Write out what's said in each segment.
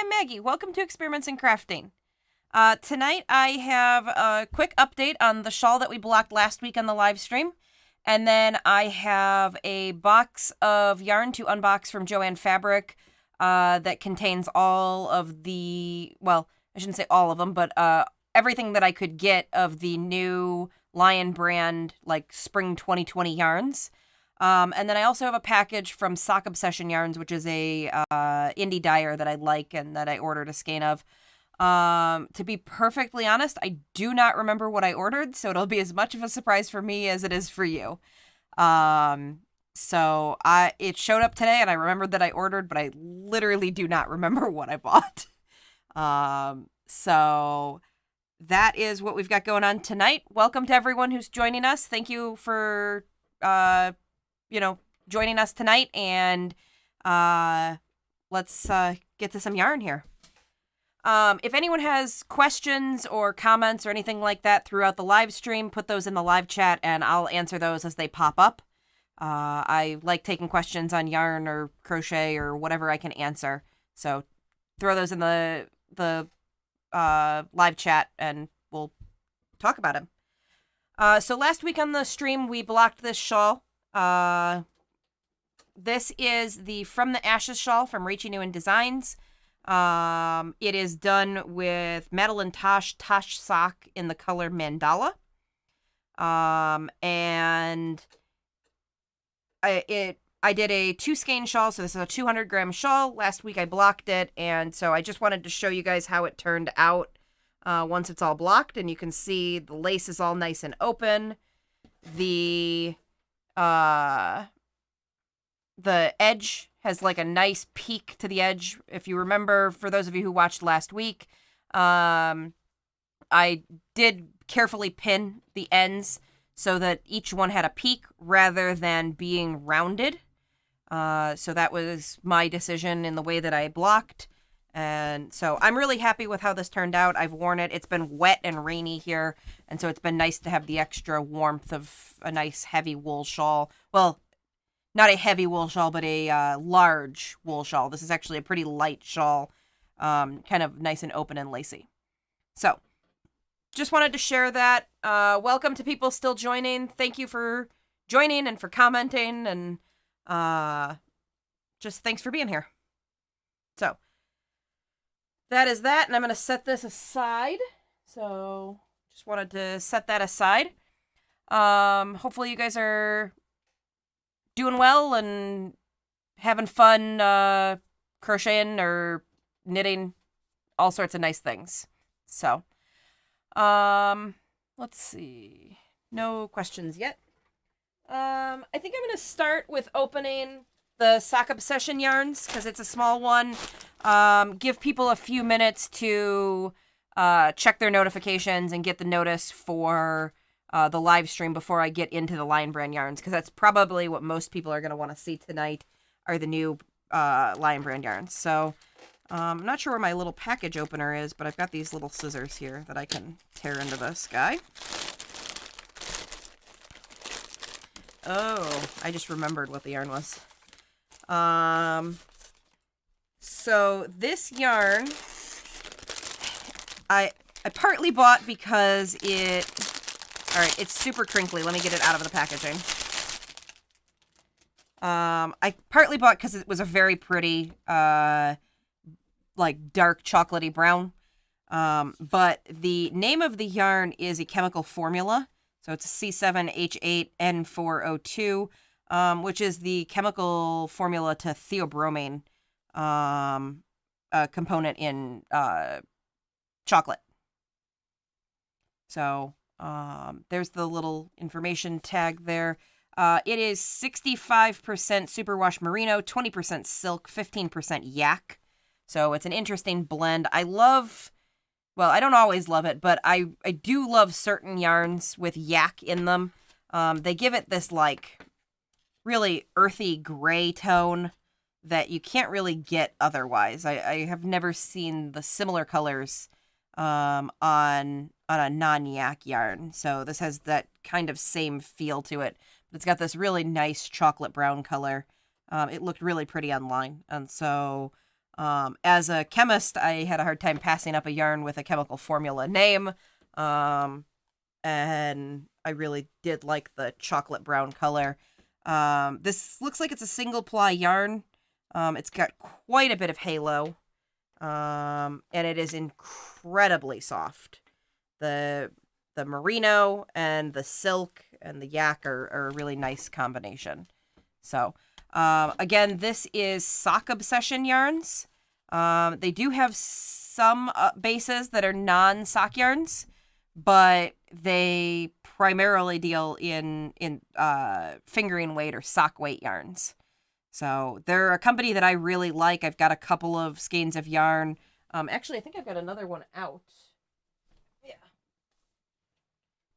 I'm Maggie. Welcome to Experiments in Crafting. Tonight I have a quick update on the shawl that we blocked last week on the live stream. And then I have a box of yarn to unbox from Joann Fabric that contains all of the, well, I shouldn't say all of them, but everything that I could get of the new Lion brand, like Spring 2020 yarns. And then I also have a package from Sock Obsession Yarns, which is a indie dyer that I like and that I ordered a skein of. To be perfectly honest, I do not remember what I ordered, so it'll be as much of a surprise for me as it is for you. So it showed up today, and I remembered that I ordered, but I literally do not remember what I bought. So that is what we've got going on tonight. Welcome to everyone who's joining us. Thank you for joining us tonight, and let's get to some yarn here. If anyone has questions or comments or anything like that throughout the live stream, put those in the live chat, and I'll answer those as they pop up. I like taking questions on yarn or crochet or whatever I can answer, so throw those in the live chat, and we'll talk about them. So last week on the stream, we blocked this shawl. This is the From the Ashes shawl from Rachie Newen Designs. It is done with Madeline Tosh sock in the color Mandala. And I did a 2 skein shawl, so this is a 200-gram shawl. Last week I blocked it, and so I just wanted to show you guys how it turned out once it's all blocked, and you can see the lace is all nice and open. The edge has like a nice peak to the edge. If you remember, for those of you who watched last week, I did carefully pin the ends so that each one had a peak rather than being rounded. So that was my decision in the way that I blocked. And so I'm really happy with how this turned out. I've worn it. It's been wet and rainy here, and so it's been nice to have the extra warmth of a nice heavy wool shawl. Well, not a heavy wool shawl, but a large wool shawl. This is actually a pretty light shawl, kind of nice and open and lacy. So, just wanted to share that. Welcome to people still joining. Thank you for joining and for commenting, and just thanks for being here. So, that is that, and I'm going to set this aside. So, just wanted to set that aside. Hopefully you guys are doing well and having fun crocheting or knitting, all sorts of nice things. So, let's see. No questions yet. I think I'm going to start with opening the Sock Obsession yarns because it's a small one. Give people a few minutes to check their notifications and get the notice for the live stream before I get into the Lion brand yarns, because that's probably what most people are going to want to see tonight are the new Lion brand yarns. So I'm not sure where my little package opener is, but I've got these little scissors here that I can tear into this guy. Oh, I just remembered what the yarn was. So this yarn I partly bought because it's super crinkly. Let me get it out of the packaging. I partly bought because it was a very pretty, like dark chocolatey brown. But the name of the yarn is a chemical formula. So it's a C7H8N402, which is the chemical formula to theobromine, component in, chocolate. So, there's the little information tag there. It is 65% superwash merino, 20% silk, 15% yak. So it's an interesting blend. I don't always love it, but I do love certain yarns with yak in them. They give it this like really earthy gray tone that you can't really get otherwise. I have never seen the similar colors on a non-yak yarn. So this has that kind of same feel to it. But it's got this really nice chocolate brown color. It looked really pretty online. And so As a chemist, I had a hard time passing up a yarn with a chemical formula name. And I really did like the chocolate brown color. This looks like it's a single ply yarn. It's got quite a bit of halo. And it is incredibly soft. The merino and the silk and the yak are a really nice combination. So, again, this is Sock Obsession yarns. They do have some bases that are non-sock yarns, but they primarily deal in fingering weight or sock weight yarns. So they're a company that I really like. I've got a couple of skeins of yarn. Actually, I think I've got another one out. Yeah.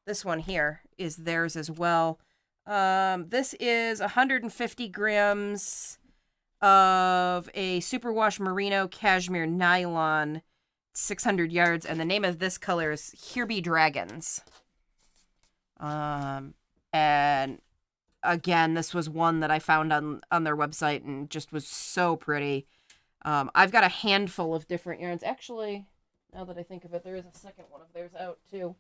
This one here is theirs as well. This is 150 grams of a superwash merino cashmere nylon, 600 yards, and the name of this color is Here Be Dragons. And again, this was one that I found on their website and just was so pretty. I've got a handful of different yarns. Actually, now that I think of it, there is a second one of theirs out too.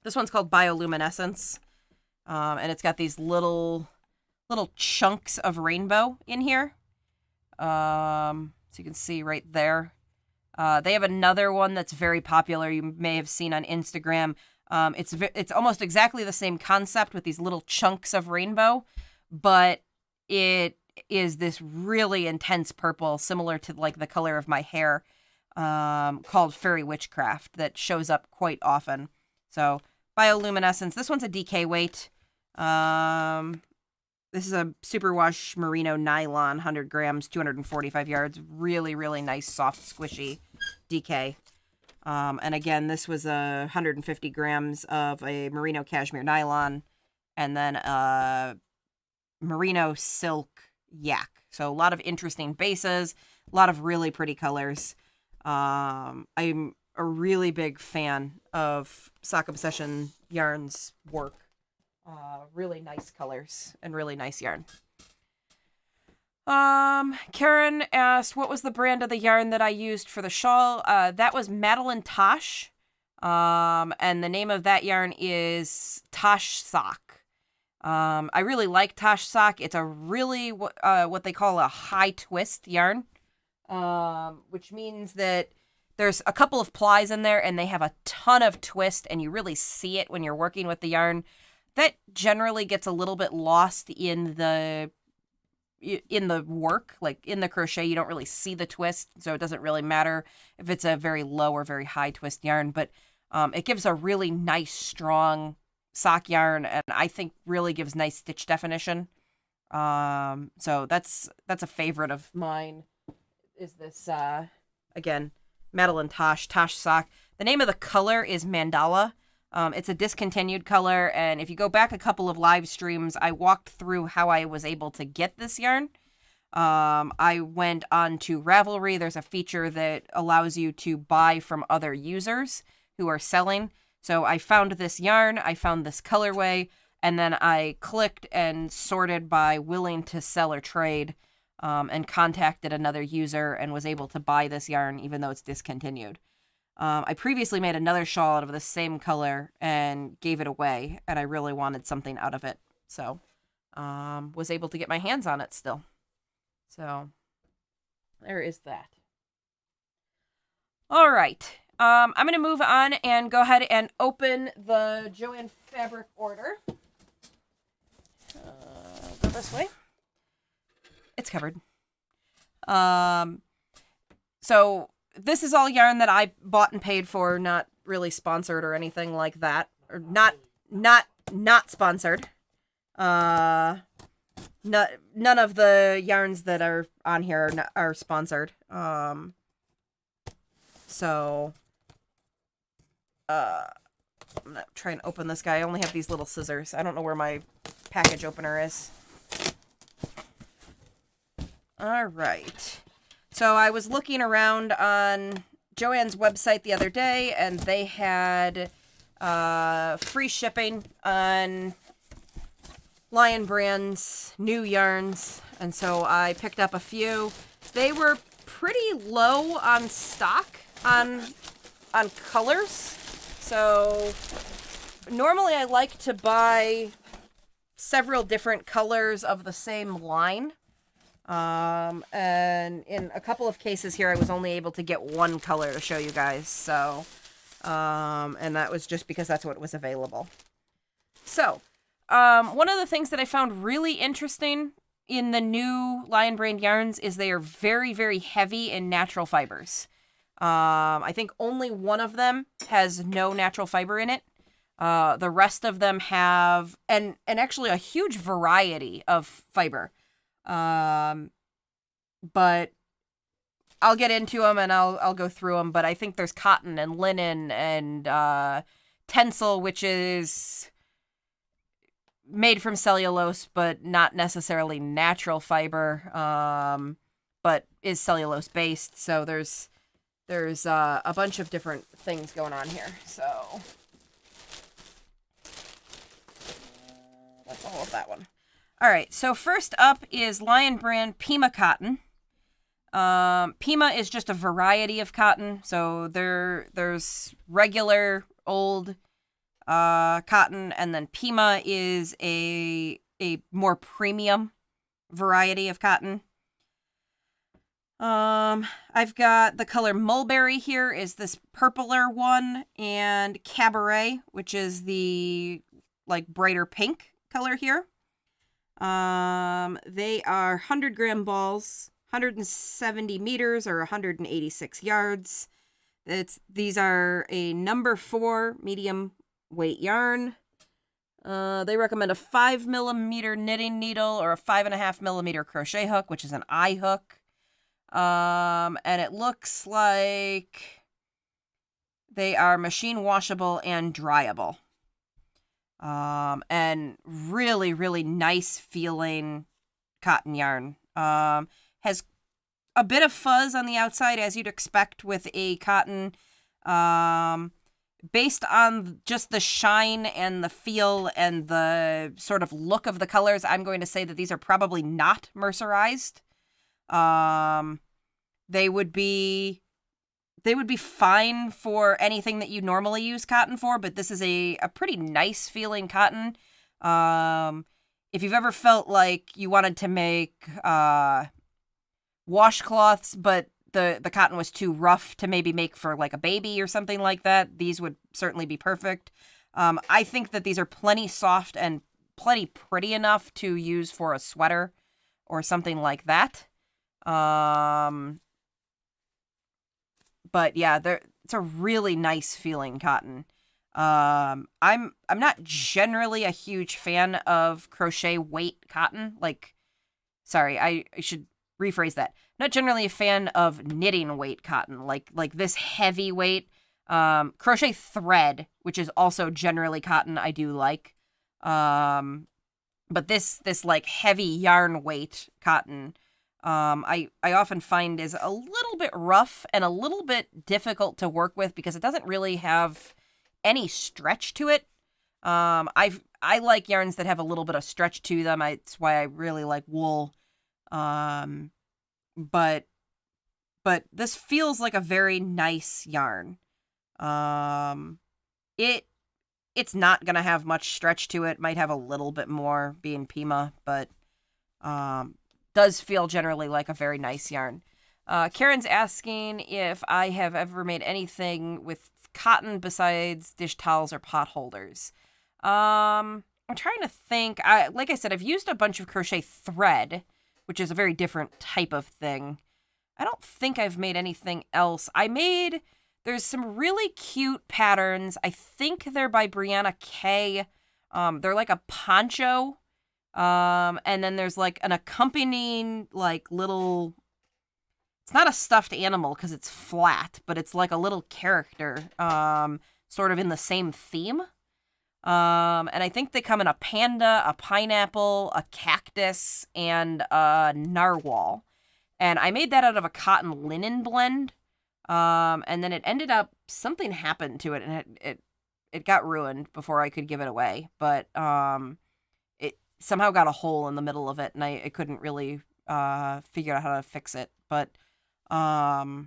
This one's called Bioluminescence. And it's got these little chunks of rainbow in here. So you can see right there. They have another one that's very popular. You may have seen on Instagram. It's almost exactly the same concept with these little chunks of rainbow, but it is this really intense purple, similar to like the color of my hair, called Fairy Witchcraft, that shows up quite often. So Bioluminescence. This one's a DK weight. This is a superwash merino nylon, 100 grams, 245 yards. Really, really nice, soft, squishy DK. And again, this was 150 grams of a merino cashmere nylon, and then a merino silk yak. So a lot of interesting bases, a lot of really pretty colors. I'm a really big fan of Sock Obsession Yarn's work. Really nice colors and really nice yarn. Caron asked, what was the brand of the yarn that I used for the shawl? That was Madeline Tosh. And the name of that yarn is Tosh Sock. I really like Tosh Sock. It's a really, what they call a high twist yarn. Which means that there's a couple of plies in there and they have a ton of twist and you really see it when you're working with the yarn. That generally gets a little bit lost in the work, like in the crochet. You don't really see the twist, so it doesn't really matter if it's a very low or very high twist yarn, but it gives a really nice, strong sock yarn, and I think really gives nice stitch definition. So that's a favorite of mine, is this, again, Madeline Tosh Sock. The name of the color is Mandala. It's a discontinued color, and if you go back a couple of live streams, I walked through how I was able to get this yarn. I went on to Ravelry. There's a feature that allows you to buy from other users who are selling. So I found this yarn, I found this colorway, and then I clicked and sorted by willing to sell or trade, and contacted another user and was able to buy this yarn even though it's discontinued. I previously made another shawl out of the same color and gave it away, and I really wanted something out of it. So, was able to get my hands on it still. So, there is that. All right. I'm going to move on and go ahead and open the Joann Fabric order. Go this way. It's covered. So this is all yarn that I bought and paid for, not really sponsored or anything like that, or not sponsored. None of the yarns that are on here are sponsored. So I'm gonna try and open this guy. I only have these little scissors. I don't know where my package opener is. All right. So I was looking around on Joann's website the other day, and they had free shipping on Lion Brand's new yarns, and so I picked up a few. They were pretty low on stock on colors, so normally I like to buy several different colors of the same line. And in a couple of cases here, I was only able to get one color to show you guys, so, and that was just because that's what was available. So, one of the things that I found really interesting in the new Lion Brand yarns is they are very, very heavy in natural fibers. I think only one of them has no natural fiber in it. The rest of them have, and actually a huge variety of fiber. But I'll get into them and I'll go through them. But I think there's cotton and linen and Tensile, which is made from cellulose, but not necessarily natural fiber, but is cellulose based. So there's a bunch of different things going on here. So that's all of that one. All right, so first up is Lion Brand Pima cotton. Pima is just a variety of cotton. So there's regular old cotton, and then Pima is a more premium variety of cotton. I've got the color Mulberry here is this purpler one, and Cabaret, which is the like brighter pink color here. They are 100-gram balls, 170 meters or 186 yards. These are a number 4 medium weight yarn. They recommend a 5mm knitting needle or a 5.5mm crochet hook, which is an eye hook. And it looks like they are machine washable and dryable. And really, really nice feeling cotton yarn. Has a bit of fuzz on the outside, as you'd expect with a cotton. Based on just the shine and the feel and the sort of look of the colors, I'm going to say that these are probably not mercerized. They would be fine for anything that you normally use cotton for, but this is a pretty nice feeling cotton. If you've ever felt like you wanted to make washcloths, but the cotton was too rough to maybe make for like a baby or something like that, these would certainly be perfect. I think that these are plenty soft and plenty pretty enough to use for a sweater or something like that. But yeah, it's a really nice feeling cotton. I'm not generally a huge fan of crochet weight cotton. Sorry, I should rephrase that. Not generally a fan of knitting weight cotton, like this heavy weight. Crochet thread, which is also generally cotton, I do like. But this like heavy yarn weight cotton, I often find is a little bit rough and a little bit difficult to work with because it doesn't really have any stretch to it. I like yarns that have a little bit of stretch to them. It's why I really like wool. But this feels like a very nice yarn. It's not gonna have much stretch to it. Might have a little bit more being Pima, but does feel generally like a very nice yarn. Karen's asking if I have ever made anything with cotton besides dish towels or pot holders. I'm trying to think. Like I said, I've used a bunch of crochet thread, which is a very different type of thing. I don't think I've made anything else. There's some really cute patterns. I think they're by Brianna Kay. They're like a poncho. And then there's like an accompanying like little, it's not a stuffed animal because it's flat, but it's like a little character, sort of in the same theme. And I think they come in a panda, a pineapple, a cactus, and a narwhal. And I made that out of a cotton linen blend. And then it ended up, something happened to it and it got ruined before I could give it away. But, somehow got a hole in the middle of it, and I couldn't really figure out how to fix it. But the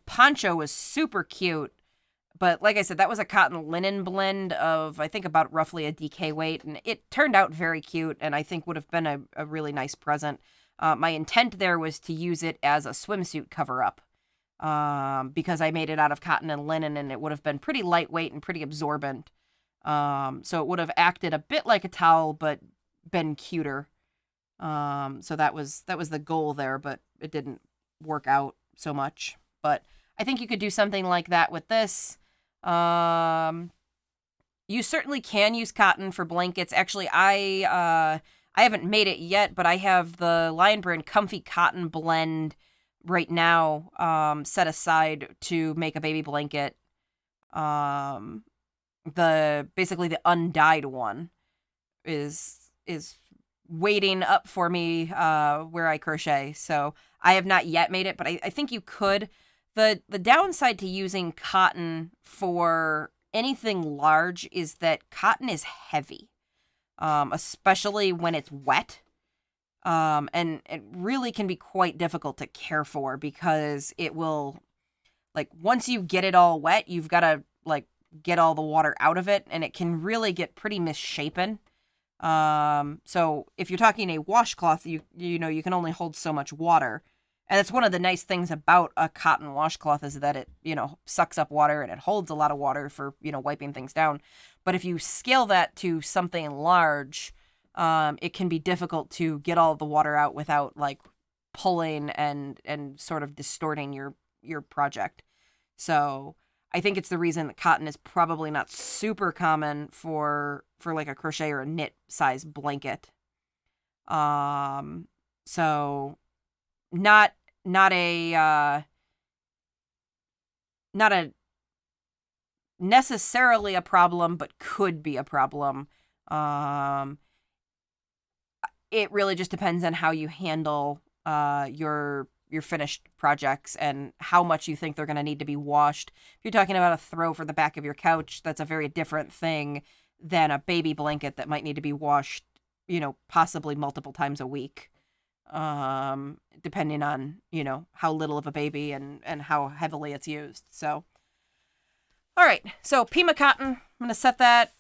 poncho was super cute. But like I said, that was a cotton linen blend of, I think, about roughly a DK weight. And it turned out very cute and I think would have been a really nice present. My intent there was to use it as a swimsuit cover-up because I made it out of cotton and linen and it would have been pretty lightweight and pretty absorbent. So it would have acted a bit like a towel but been cuter. So that was the goal there, but it didn't work out so much. But I think you could do something like that with this. You certainly can use cotton for blankets. Actually, I haven't made it yet, but I have the Lion Brand Comfy Cotton Blend right now set aside to make a baby blanket. Basically the undyed one is waiting up for me where I crochet. So I have not yet made it, but I think you could. The downside to using cotton for anything large is that cotton is heavy, especially when it's wet. And it really can be quite difficult to care for because it will, like, once you get it all wet, you've got to, like, get all the water out of it, and it can really get pretty misshapen. So if you're talking a washcloth, you can only hold so much water. And that's one of the nice things about a cotton washcloth is that it, sucks up water and it holds a lot of water for, wiping things down. But if you scale that to something large, it can be difficult to get all the water out without like pulling and sort of distorting your project. So I think it's the reason that cotton is probably not super common for like a crochet or a knit size blanket. So not a necessarily a problem, but could be a problem. It really just depends on how you handle your finished projects and how much you think they're going to need to be washed. If you're talking about a throw for the back of your couch, that's a very different thing than a baby blanket that might need to be washed, possibly multiple times a week. Depending on, how little of a baby and how heavily it's used. So, all right. So Pima cotton, I'm going to set that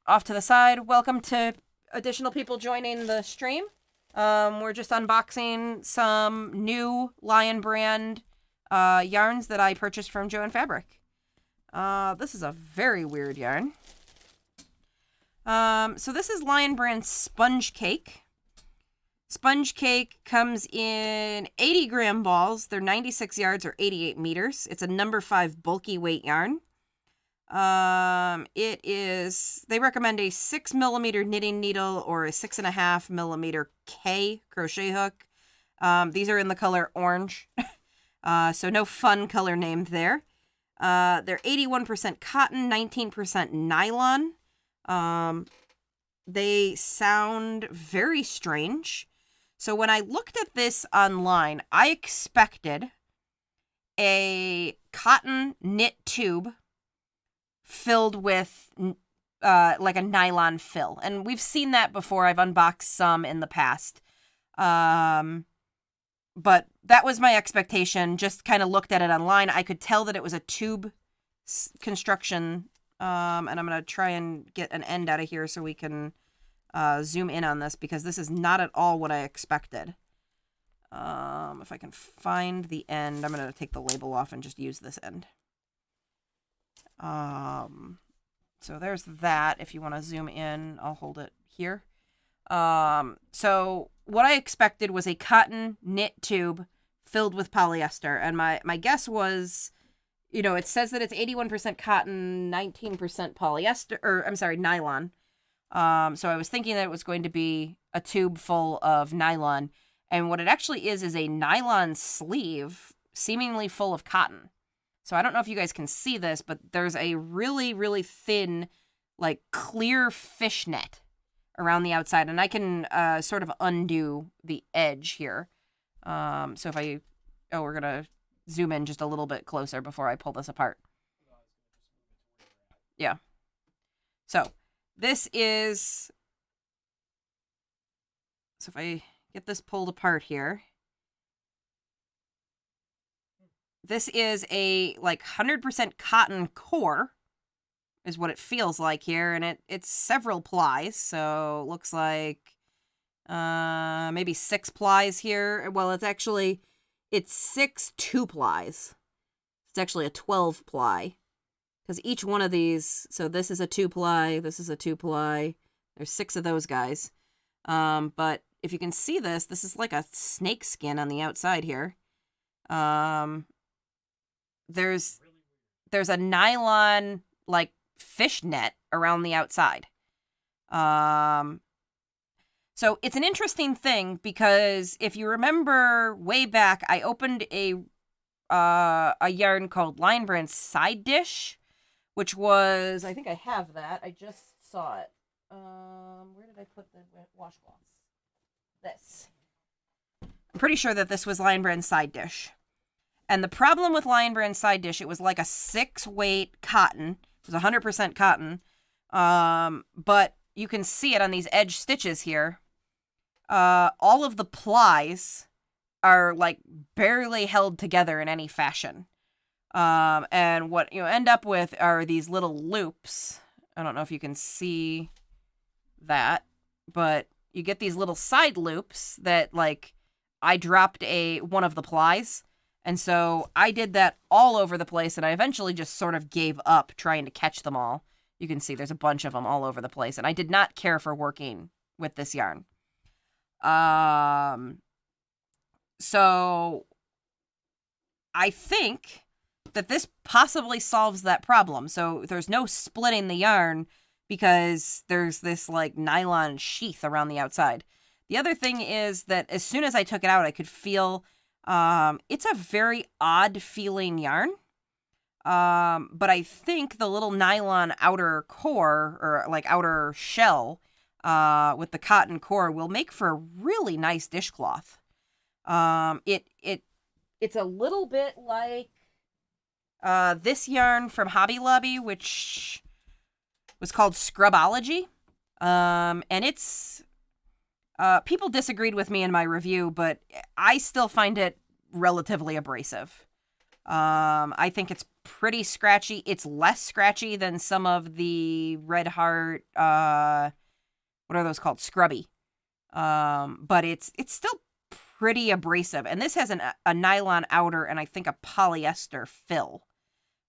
off to the side. Welcome to additional people joining the stream. We're just unboxing some new Lion Brand yarns that I purchased from Joann Fabric. This is a very weird yarn. So this is Lion Brand Sponge Cake. Sponge Cake comes in 80-gram balls. They're 96 yards or 88 meters. It's a number 5 bulky weight yarn. They recommend a 6mm knitting needle or a 6.5mm K crochet hook. These are in the color orange. So no fun color named there. They're 81% cotton, 19% nylon. They sound very strange. So when I looked at this online, I expected a cotton knit tube filled with like a nylon fill. And we've seen that before. I've unboxed some in the past. But that was my expectation. Just kind of looked at it online. I could tell that it was a tube construction. And I'm going to try and get an end out of here so we can zoom in on this because this is not at all what I expected. If I can find the end, I'm going to take the label off and just use this end. So there's that. If you want to zoom in, I'll hold it here. So what I expected was a cotton knit tube filled with polyester. And my guess was, it says that it's 81% cotton, 19% polyester, or I'm sorry, nylon. So I was thinking that it was going to be a tube full of nylon. And what it actually is a nylon sleeve seemingly full of cotton. So I don't know if you guys can see this, but there's a really, really thin, like clear fishnet around the outside. And I can sort of undo the edge here. So if we're going to zoom in just a little bit closer before I pull this apart. Yeah. So this is So if I get this pulled apart here, this is a like 100% cotton core is what it feels like here, and it's several plies, so it looks like maybe 6 plies here. Well, it's 6 2-plies. It's actually a 12-ply, because each one of these, so this is a 2-ply, this is a 2-ply, there's 6 of those guys. But if you can see this is like a snake skin on the outside here. There's a nylon like fish net around the outside. So it's an interesting thing, because if you remember way back, I opened a yarn called Lion Brand Side Dish, which was, I think I have that. I just saw it. Where did I put the washcloths? This. I'm pretty sure that this was Lion Brand Side Dish. And the problem with Lion Brand Side Dish, it was like a 6-weight cotton. It was 100% cotton. But you can see it on these edge stitches here. All of the plies are like barely held together in any fashion. And what you end up with are these little loops. I don't know if you can see that, but you get these little side loops that, like, I dropped one of the plies. And so I did that all over the place, and I eventually just sort of gave up trying to catch them all. You can see there's a bunch of them all over the place, and I did not care for working with this yarn. So I think that this possibly solves that problem. So there's no splitting the yarn because there's this like nylon sheath around the outside. The other thing is that as soon as I took it out, I could feel it's a very odd feeling yarn. But I think the little nylon outer core, or like outer shell, with the cotton core will make for a really nice dishcloth. It's a little bit like this yarn from Hobby Lobby, which was called Scrubology. And it's people disagreed with me in my review, but I still find it relatively abrasive. I think it's pretty scratchy. It's less scratchy than some of the Red Heart, what are those called? Scrubby. But it's still pretty abrasive. And this has a nylon outer and I think a polyester fill.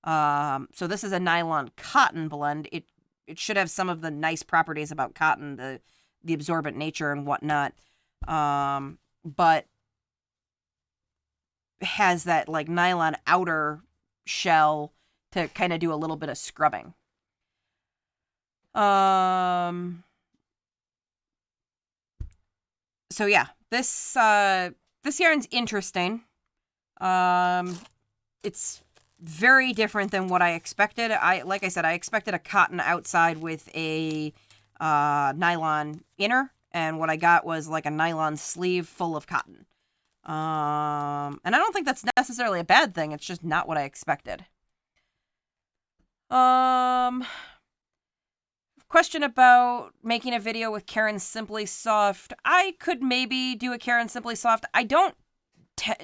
So this is a nylon cotton blend. It should have some of the nice properties about cotton, the absorbent nature and whatnot. But has that like nylon outer shell to kind of do a little bit of scrubbing. So yeah, this yarn's interesting. It's very different than what I expected. Like I said, I expected a cotton outside with a nylon inner, and what I got was like a nylon sleeve full of cotton. And I don't think that's necessarily a bad thing. It's just not what I expected. Question about making a video with Caron Simply Soft. I could maybe do a Caron Simply Soft. I don't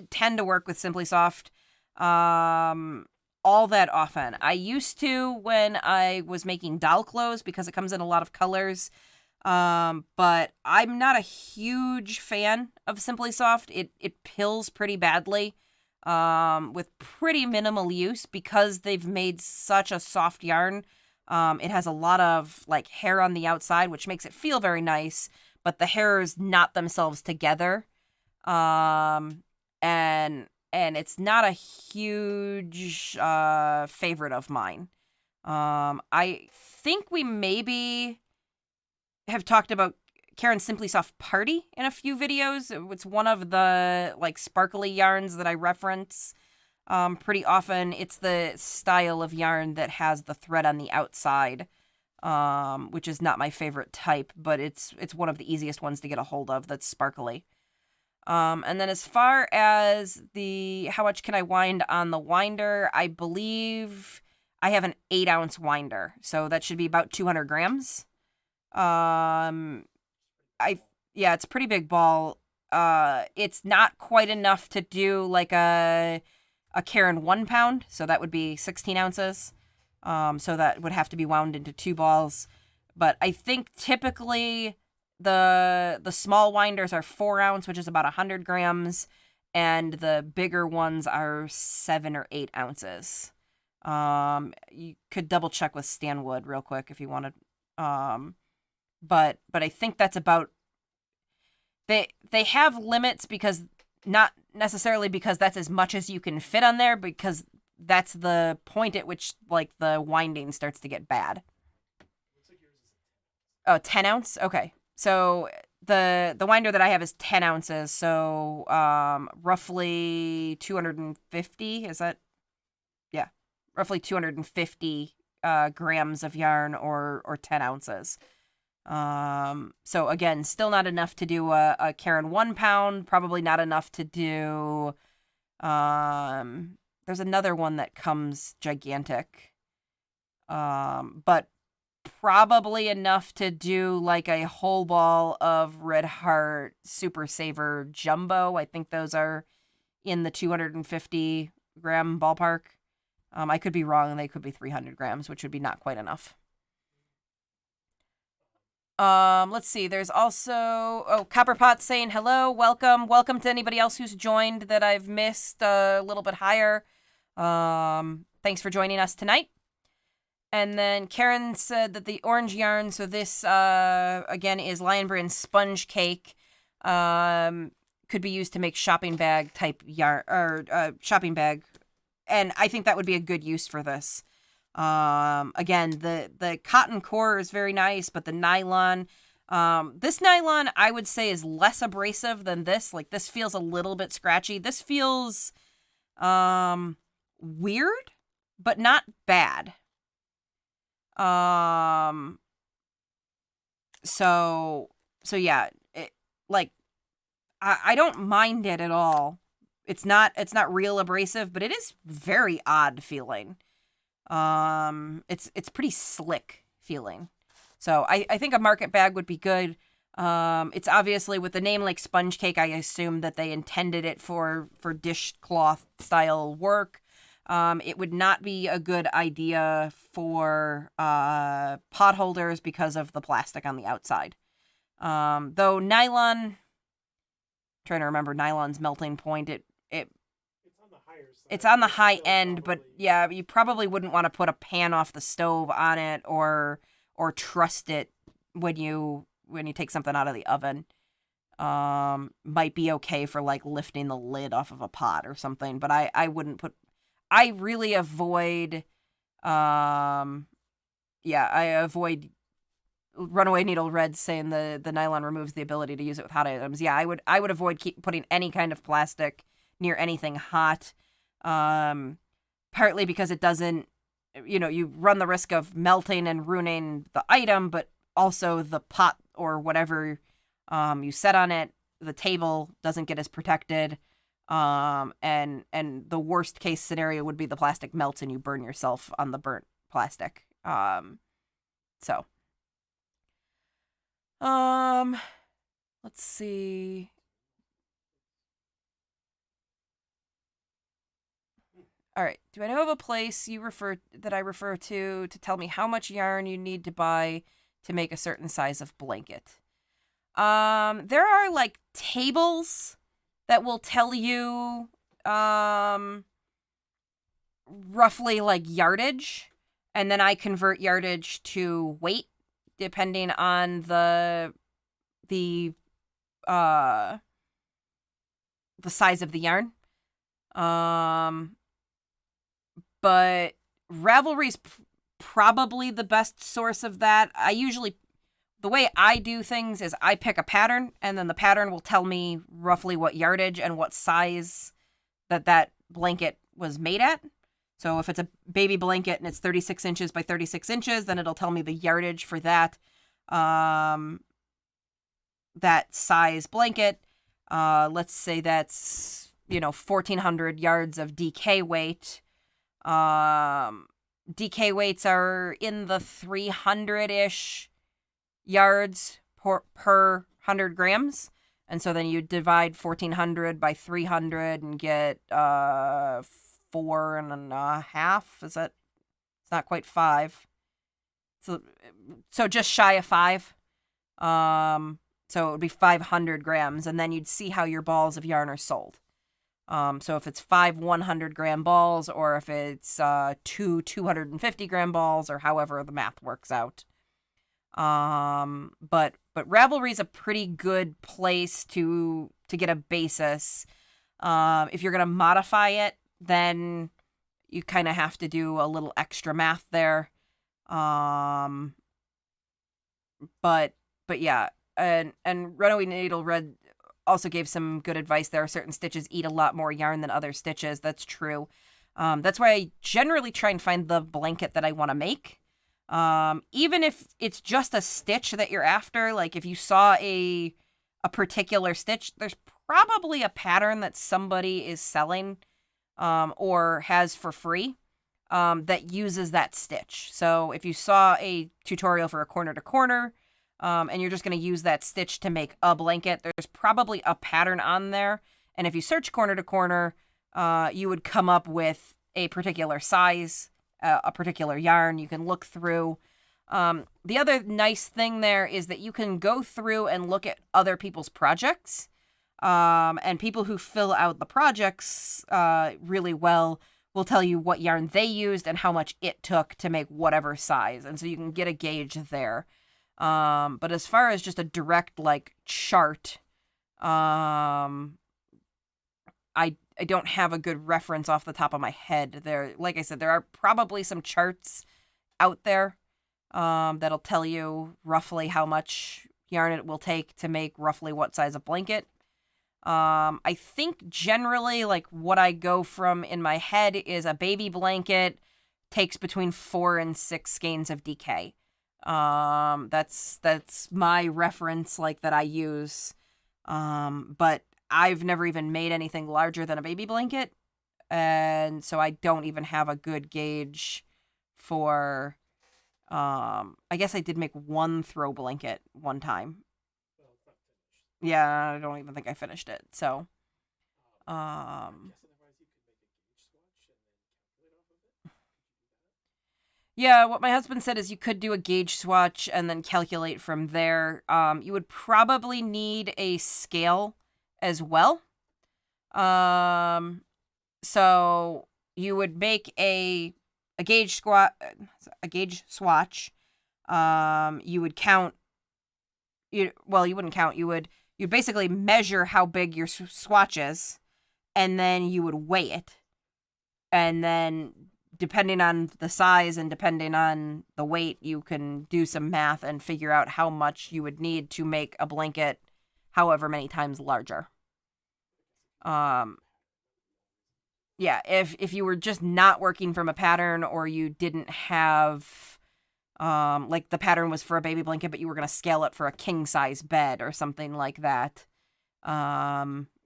tend to work with Simply Soft all that often. I used to when I was making doll clothes because it comes in a lot of colors. But I'm not a huge fan of Simply Soft. It pills pretty badly, with pretty minimal use because they've made such a soft yarn. It has a lot of like hair on the outside, which makes it feel very nice, but the hairs knot themselves together. And it's not a huge, favorite of mine. I think we maybe have talked about Caron Simply Soft Party in a few videos. It's one of the like sparkly yarns that I reference pretty often. It's the style of yarn that has the thread on the outside, which is not my favorite type, but it's one of the easiest ones to get a hold of that's sparkly. And then as far as how much can I wind on the winder, I believe I have an 8-ounce winder, so that should be about 200 grams. Yeah, it's a pretty big ball. It's not quite enough to do like a Caron 1 pound, so that would be 16 ounces. So that would have to be wound into 2 balls. But I think typically the small winders are 4 ounce, which is about 100 grams, and the bigger ones are 7 or 8 ounces. You could double check with Stanwood real quick if you wanted. But I think that's about. They have limits because not necessarily because that's as much as you can fit on there, because that's the point at which like the winding starts to get bad. Oh, 10 ounce? Okay. So the winder that I have is 10 ounces, so roughly 250, is that? Yeah. Roughly 250 grams of yarn or 10 ounces. So again, still not enough to do a Caron 1 pound, probably not enough to do, there's another one that comes gigantic, but probably enough to do like a whole ball of Red Heart Super Saver Jumbo. I think those are in the 250 gram ballpark. I could be wrong, and they could be 300 grams, which would be not quite enough. Let's see. There's also Copperpot saying hello, welcome to anybody else who's joined that I've missed a little bit higher. Thanks for joining us tonight. And then Karen said that the orange yarn, so this again is Lion Brand sponge cake, could be used to make shopping bag type yarn or shopping bag, and I think that would be a good use for this. Again, the cotton core is very nice, but the nylon, this nylon I would say is less abrasive than this. Like this feels a little bit scratchy. This feels, weird, but not bad. So yeah, I don't mind it at all. It's not real abrasive, but it is very odd feeling. It's pretty slick feeling. So I think a market bag would be good. It's obviously with the name like sponge cake, I assume that they intended it for dishcloth style work. It would not be a good idea for pot holders because of the plastic on the outside. Though nylon, trying to remember nylon's melting point, it's on the high end, but yeah, you probably wouldn't want to put a pan off the stove on it or trust it when you take something out of the oven. Might be okay for like lifting the lid off of a pot or something, but I wouldn't put. I really avoid. I avoid. Runaway Needle Red saying the nylon removes the ability to use it with hot items. Yeah, I would avoid putting any kind of plastic near anything hot. Partly because it doesn't, you run the risk of melting and ruining the item, but also the pot or whatever you set on it, the table doesn't get as protected. And the worst case scenario would be the plastic melts and you burn yourself on the burnt plastic. So. Let's see. All right. Do I know of a place that I refer to tell me how much yarn you need to buy to make a certain size of blanket? There are like tables that will tell you roughly like yardage, and then I convert yardage to weight depending on the size of the yarn. But Ravelry's probably the best source of that. The way I do things is I pick a pattern, and then the pattern will tell me roughly what yardage and what size that blanket was made at. So if it's a baby blanket and it's 36 inches by 36 inches, then it'll tell me the yardage for that size blanket. Let's say that's, 1,400 yards of DK weight. DK weights are in the 300-ish yards per 1,400 grams. And so then you divide 1,400 by 300 and get 4.5. Is that? It's not quite 5. So just shy of 5. So it would be 500 grams, and then you'd see how your balls of yarn are sold. So if it's 5 100-gram balls, or if it's 2 250-gram balls, or however the math works out. But Ravelry is a pretty good place to get a basis. If you're gonna modify it, then you kind of have to do a little extra math there. But yeah, and Runaway Needle Red also gave some good advice. There are certain stitches eat a lot more yarn than other stitches. That's true. That's why I generally try and find the blanket that I want to make. Even if it's just a stitch that you're after, like if you saw a particular stitch, there's probably a pattern that somebody is selling or has for free that uses that stitch. So if you saw a tutorial for a corner to corner and you're just going to use that stitch to make a blanket, there's probably a pattern on there. And if you search corner to corner, you would come up with a particular size, a particular yarn you can look through. The other nice thing there is that you can go through and look at other people's projects. And people who fill out the projects really well will tell you what yarn they used and how much it took to make whatever size. And so you can get a gauge there. But as far as just a direct like chart, I don't have a good reference off the top of my head there. Like I said, there are probably some charts out there that'll tell you roughly how much yarn it will take to make roughly what size of blanket. I think generally like what I go from in my head is a baby blanket takes between 4 and 6 skeins of DK. That's my reference like that I use. But I've never even made anything larger than a baby blanket. And so I don't even have a good gauge for, I guess I did make one throw blanket one time. Yeah, I don't even think I finished it. So, yeah, what my husband said is you could do a gauge swatch and then calculate from there. You would probably need a scale as well. So you would make a gauge swatch. You would count. You wouldn't count. You'd basically measure how big your swatch is, and then you would weigh it, and then depending on the size and depending on the weight, you can do some math and figure out how much you would need to make a blanket however many times larger. Yeah, if you were just not working from a pattern or you didn't have, like the pattern was for a baby blanket, but you were going to scale it for a king size bed or something like that,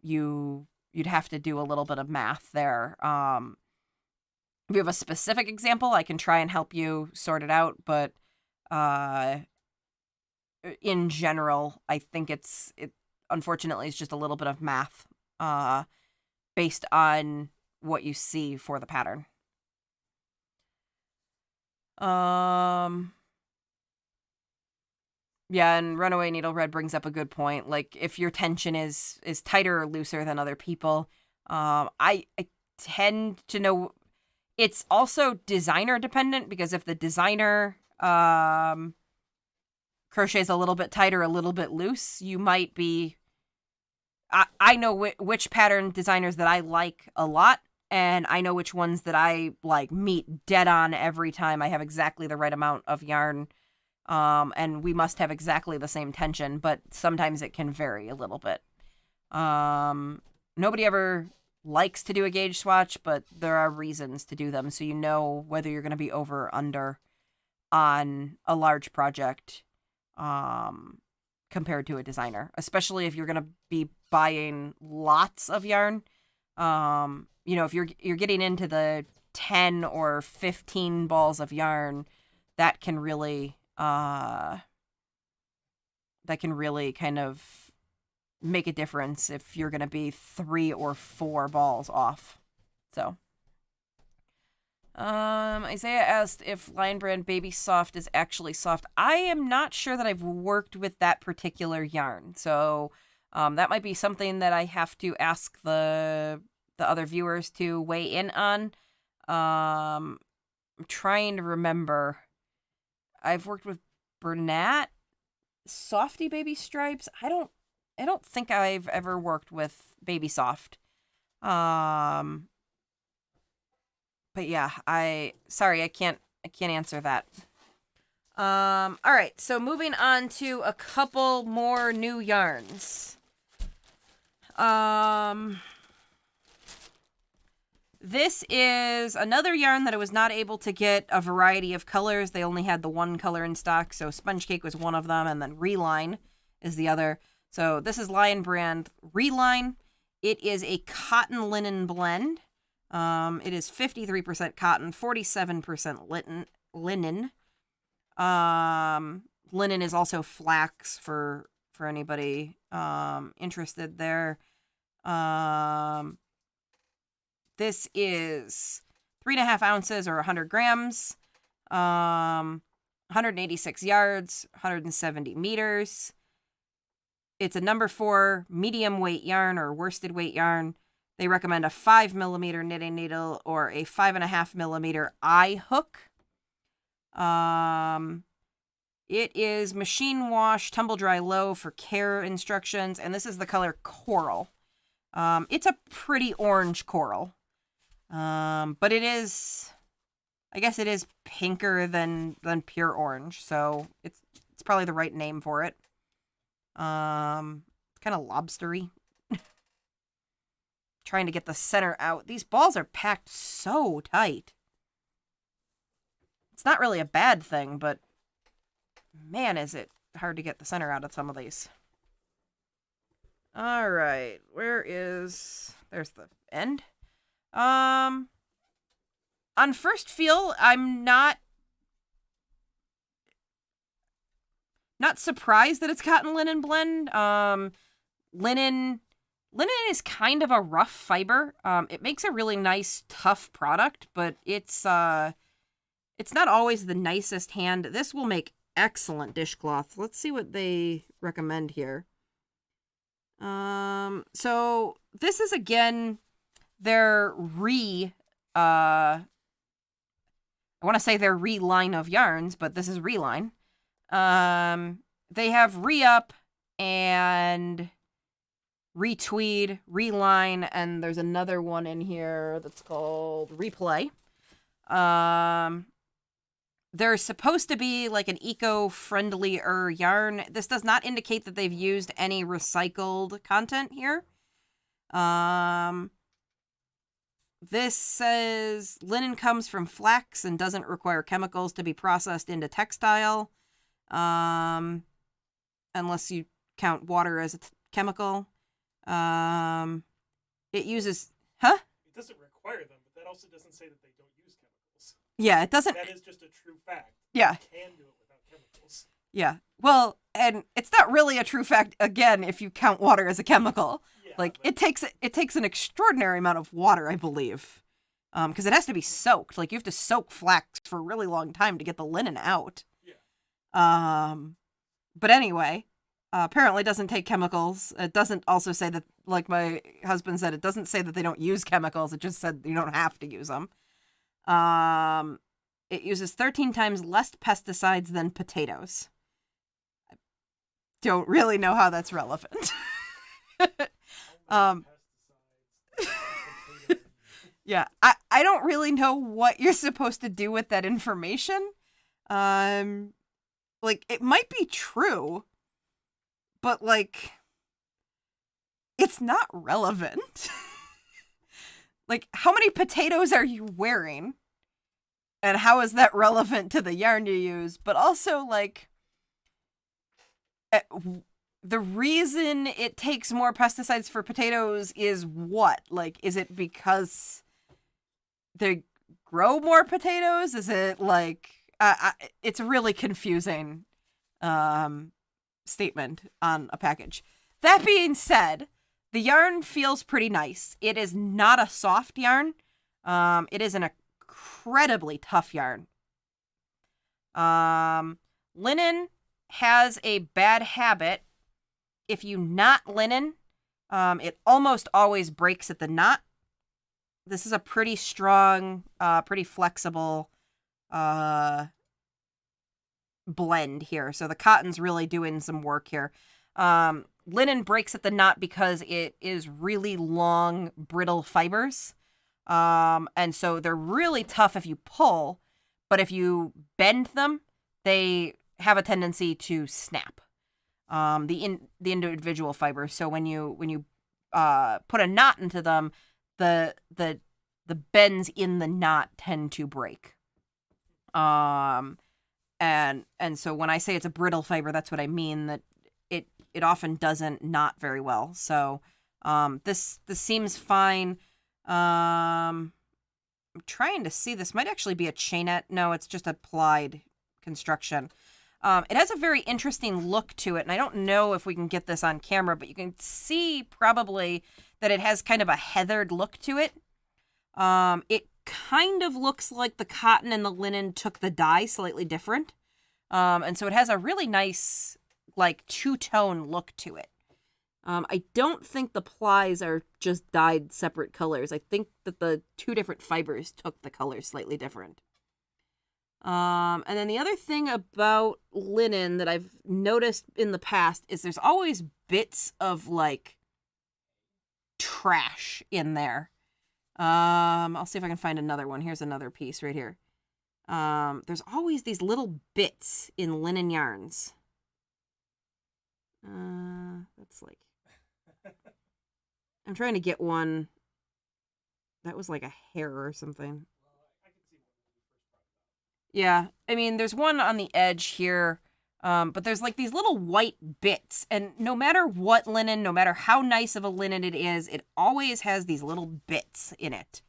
you'd have to do a little bit of math there. If you have a specific example, I can try and help you sort it out, but in general, I think it unfortunately is just a little bit of math based on what you see for the pattern. Yeah, and Runaway Needle Red brings up a good point. Like, if your tension is tighter or looser than other people, I tend to know it's also designer dependent, because if the designer crochets a little bit tight or a little bit loose, you might be... I know which pattern designers that I like a lot, and I know which ones that I like meet dead on every time. I have exactly the right amount of yarn, and we must have exactly the same tension, but sometimes it can vary a little bit. Nobody ever likes to do a gauge swatch, but there are reasons to do them, so you know whether you're going to be over or under on a large project compared to a designer, especially if you're going to be buying lots of yarn. If you're getting into the 10 or 15 balls of yarn, that can really that can really kind of make a difference if you're going to be 3 or 4 balls off. So, Isaiah asked if Lion Brand Baby Soft is actually soft. I am not sure that I've worked with that particular yarn. So, that might be something that I have to ask the other viewers to weigh in on. I'm trying to remember. I've worked with Bernat, Softy Baby Stripes. I don't think I've ever worked with Baby Soft. But yeah, I can't answer that. All right, so moving on to a couple more new yarns. This is another yarn that I was not able to get a variety of colors. They only had the one color in stock, so Sponge Cake was one of them, and then Reline is the other. So this is Lion Brand Reline. It is a cotton linen blend. It is 53% cotton, 47% linen. Linen is also flax for anybody interested there. This is 3.5 ounces or 100 grams, 186 yards, 170 meters. It's a number 4 medium weight yarn or worsted weight yarn. They recommend a 5mm knitting needle or a 5.5mm eye hook. It is machine wash, tumble dry low for care instructions, and this is the color Coral. It's a pretty orange coral. But it is, I guess it is pinker than pure orange, so it's probably the right name for it. It's kind of lobstery. Trying to get the center out. These balls are packed so tight. It's not really a bad thing, but man, is it hard to get the center out of some of these. All right, there's the end. On first feel, I'm not surprised that it's cotton linen blend. Linen is kind of a rough fiber. It makes a really nice, tough product, but it's not always the nicest hand. This will make excellent dishcloth. Let's see what they recommend here. So this is again their I want to say their Reline of yarns, but this is Reline. They have Re-Up and Retweed, Reline, and there's another one in here that's called Replay. They're supposed to be like an eco-friendlier yarn. This does not indicate that they've used any recycled content here. This says linen comes from flax and doesn't require chemicals to be processed into textile. Unless you count water as a chemical. It uses... Huh? It doesn't require them, but that also doesn't say that they don't use chemicals. Yeah, it doesn't... That is just a true fact. Yeah. You can do it without chemicals. Yeah. Well, and it's not really a true fact, again, if you count water as a chemical. Yeah, like, it takes an extraordinary amount of water, I believe. Because it has to be soaked. Like, you have to soak flax for a really long time to get the linen out. Yeah. But anyway... apparently it doesn't take chemicals. It doesn't also say that, like my husband said, it doesn't say that they don't use chemicals. It just said you don't have to use them. It uses 13 times less pesticides than potatoes. I don't really know how that's relevant. Yeah, I don't really know what you're supposed to do with that information. Like, it might be true, but, like, it's not relevant. Like, how many potatoes are you wearing? And how is that relevant to the yarn you use? But also, like, the reason it takes more pesticides for potatoes is what? Like, is it because they grow more potatoes? Is it, like... it's really confusing. statement on a package. That being said, the yarn feels pretty nice. It is not a soft yarn. It is an incredibly tough yarn. Linen has a bad habit. If you knot linen, it almost always breaks at the knot. This is a pretty strong, pretty flexible blend here. So the cotton's really doing some work here. Linen breaks at the knot because it is really long, brittle fibers. And so they're really tough if you pull, but if you bend them, they have a tendency to snap. The individual fibers. So when you put a knot into them, the bends in the knot tend to break. And so when I say it's a brittle fiber, that's what I mean, that it often doesn't knot very well. So this seems fine. I'm trying to see, this might actually be a chainette. No, it's just applied construction. It has a very interesting look to it, and I don't know if we can get this on camera, but you can see probably that it has kind of a heathered look to it. It kind of looks like the cotton and the linen took the dye slightly different. And so it has a really nice, like, two-tone look to it. I don't think the plies are just dyed separate colors. I think that the two different fibers took the colors slightly different. And then the other thing about linen that I've noticed in the past is there's always bits of, like, trash in there. I'll see if I can find another one. Here's another piece right here. There's always these little bits in linen yarns. That's like, I'm trying to get one that was like a hair or something. Yeah, I mean, there's one on the edge here, but there's like these little white bits, and no matter what linen, no matter how nice of a linen it is, it always has these little bits in it.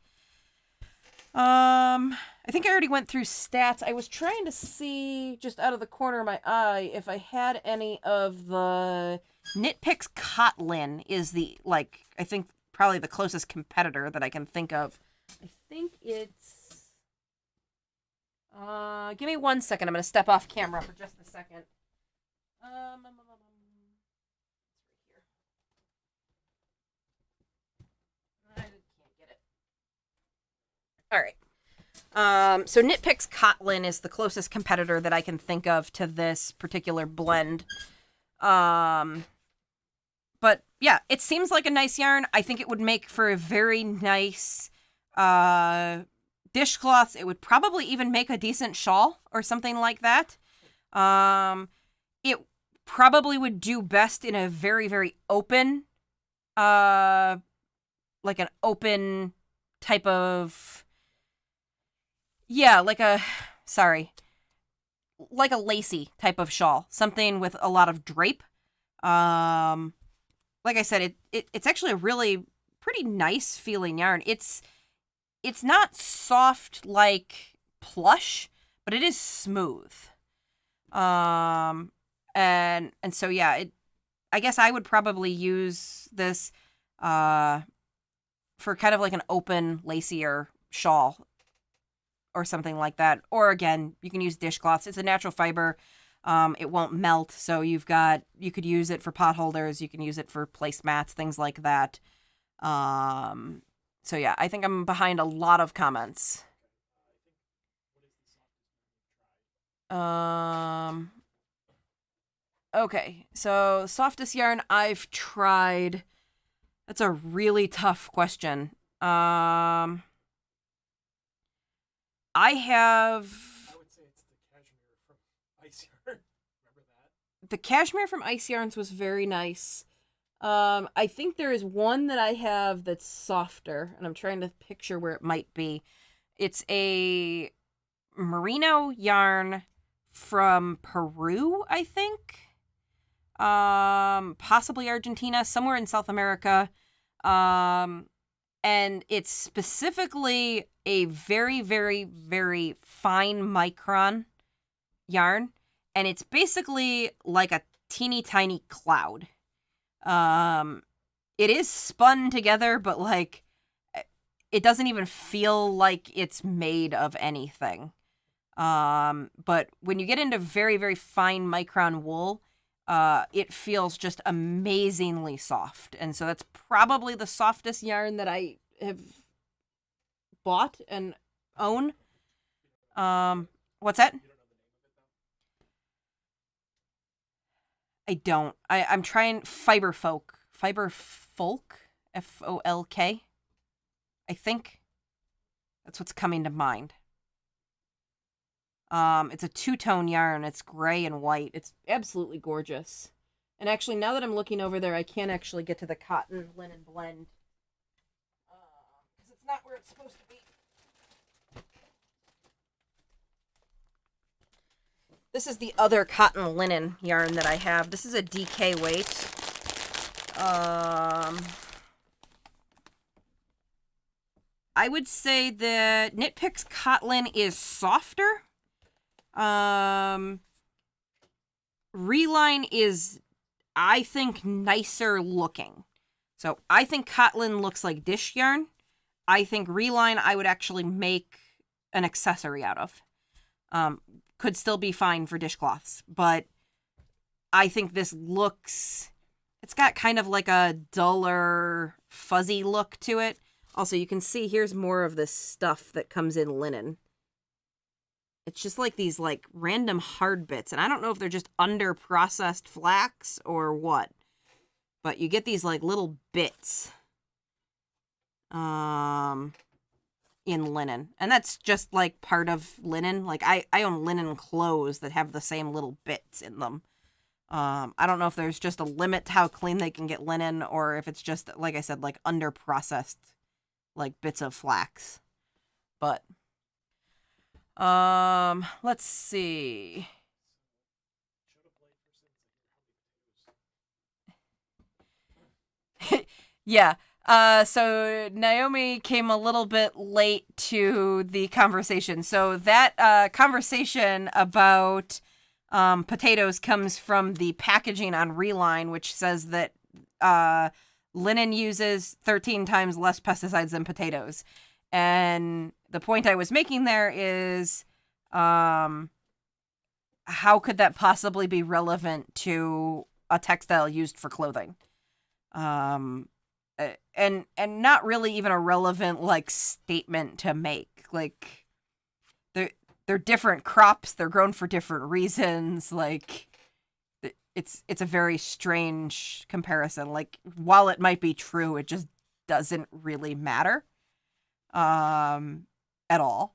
I think I already went through stats. I was trying to see, just out of the corner of my eye, if I had any of the Nitpicks Cotlin is the, like, I think probably the closest competitor that I can think of. I think it's... give me 1 second. I'm going to step off camera for just a second. I can't get it. All right. So Nitpicks Cotlin is the closest competitor that I can think of to this particular blend. But yeah, it seems like a nice yarn. I think it would make for a very nice dishcloths. It would probably even make a decent shawl or something like that. It probably would do best in a very, very open, like an open type of, yeah, like a lacy type of shawl, something with a lot of drape. Like I said, it's actually a really pretty nice feeling yarn. It's not soft like plush, but it is smooth. And so yeah, I guess I would probably use this for kind of like an open lacier shawl or something like that. Or again, you can use dishcloths. It's a natural fiber. It won't melt, so you could use it for pot holders, you can use it for placemats, things like that. So yeah, I think I'm behind a lot of comments. Okay, so softest yarn I've tried. That's a really tough question. I would say it's the cashmere from Ice Yarn. Remember that? The cashmere from Ice Yarns was very nice. I think there is one that I have that's softer, and I'm trying to picture where it might be. It's a merino yarn from Peru, I think. Possibly Argentina, somewhere in South America. And it's specifically a very, very, very fine micron yarn. And it's basically like a teeny tiny cloud. It is spun together, but like it doesn't even feel like it's made of anything. But when you get into very, very fine micron wool, it feels just amazingly soft. And so that's probably the softest yarn that I have bought and own. What's that? I don't. I'm trying Fiber Folk. F-O-L-K. I think that's what's coming to mind. It's a two-tone yarn. It's gray and white. It's absolutely gorgeous. And actually, now that I'm looking over there, I can't actually get to the cotton linen blend. Because it's not where it's supposed to be. This is the other cotton linen yarn that I have. This is a DK weight. I would say that Nitpicks Kotlin is softer. Reline is, I think, nicer looking. So I think Kotlin looks like dish yarn. I think Reline I would actually make an accessory out of. Could still be fine for dishcloths, but I think this looks, it's got kind of like a duller, fuzzy look to it. Also, you can see here's more of this stuff that comes in linen. It's just like these like random hard bits, and I don't know if they're just under-processed flax or what, but you get these like little bits in linen, and that's just like part of linen. Like I own linen clothes that have the same little bits in them. I don't know if there's just a limit to how clean they can get linen, or if it's just, like I said, like under-processed like bits of flax. But let's see. Yeah. So Naomi came a little bit late to the conversation. So that conversation about potatoes comes from the packaging on Reline, which says that linen uses 13 times less pesticides than potatoes. And the point I was making there is, how could that possibly be relevant to a textile used for clothing? And not really even a relevant like statement to make. Like they're different crops, they're grown for different reasons. Like it's a very strange comparison. Like while it might be true, it just doesn't really matter at all.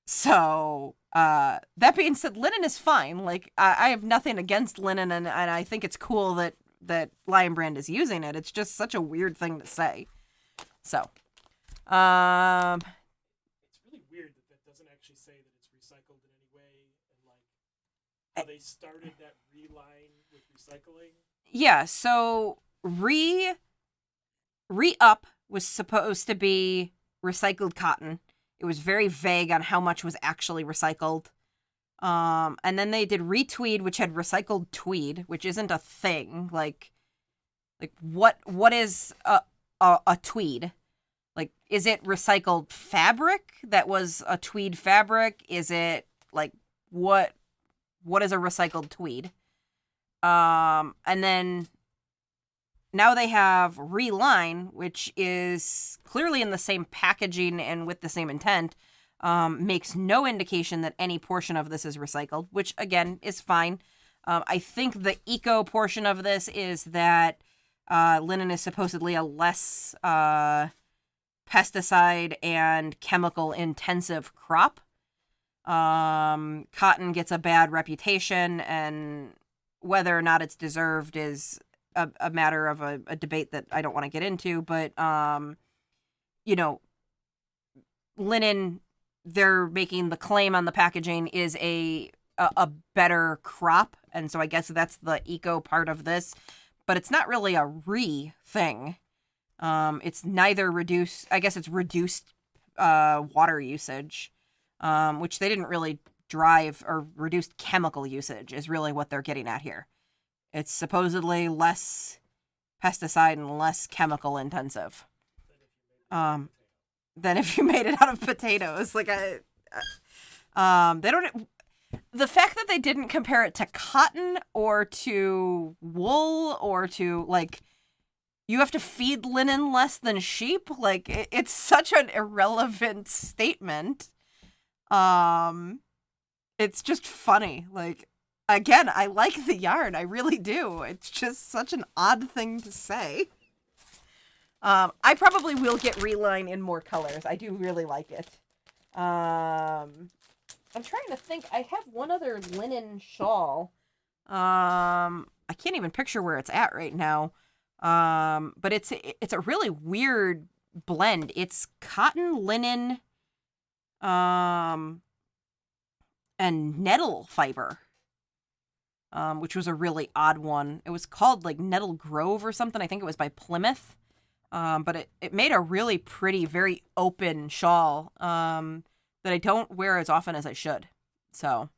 So that being said, linen is fine. Like I have nothing against linen, and I think it's cool that Lion Brand is using it. It's just such a weird thing to say. So, It's really weird that doesn't actually say that it's recycled in any way, and like how they started that Reline with recycling. Yeah, so Re-Up was supposed to be recycled cotton. It was very vague on how much was actually recycled. And then they did Retweed, which had recycled tweed, which isn't a thing. Like what is a tweed? Like, is it recycled fabric that was a tweed fabric? Is it like what is a recycled tweed? And then now they have Reline, which is clearly in the same packaging and with the same intent. Makes no indication that any portion of this is recycled, which again is fine. I think the eco portion of this is that linen is supposedly a less pesticide and chemical intensive crop. Cotton gets a bad reputation, and whether or not it's deserved is a matter of a debate that I don't want to get into. But linen, they're making the claim on the packaging is a better crop, and so I guess that's the eco part of this, but it's not really a thing. It's neither reduced, I guess it's reduced water usage, which they didn't really drive, or reduced chemical usage is really what they're getting at here. It's supposedly less pesticide and less chemical intensive. Than if you made it out of potatoes. Like they don't. The fact that they didn't compare it to cotton or to wool or to like, you have to feed linen less than sheep. Like it's such an irrelevant statement. It's just funny. Like, again, I like the yarn. I really do. It's just such an odd thing to say. I probably will get Reline in more colors. I do really like it. I'm trying to think. I have one other linen shawl. I can't even picture where it's at right now. But it's a really weird blend. It's cotton, linen, and nettle fiber. Which was a really odd one. It was called like Nettle Grove or something. I think it was by Plymouth. But it made a really pretty, very open shawl that I don't wear as often as I should. So,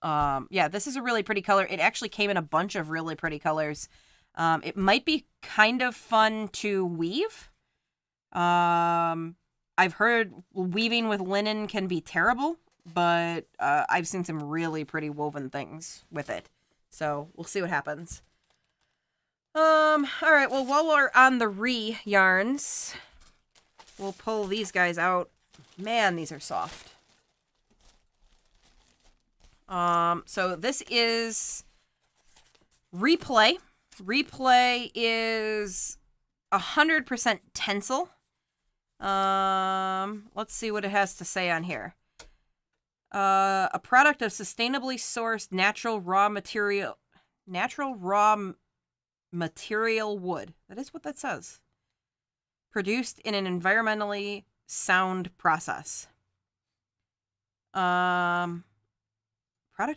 yeah, this is a really pretty color. It actually came in a bunch of really pretty colors. It might be kind of fun to weave. I've heard weaving with linen can be terrible, but I've seen some really pretty woven things with it. So we'll see what happens. All right, well, while we're on the yarns, we'll pull these guys out. Man, these are soft. So this is Replay. Replay is 100% Tensile. Let's see what it has to say on here. A product of sustainably sourced natural raw material wood. That is what that says. Produced in an environmentally sound process. Product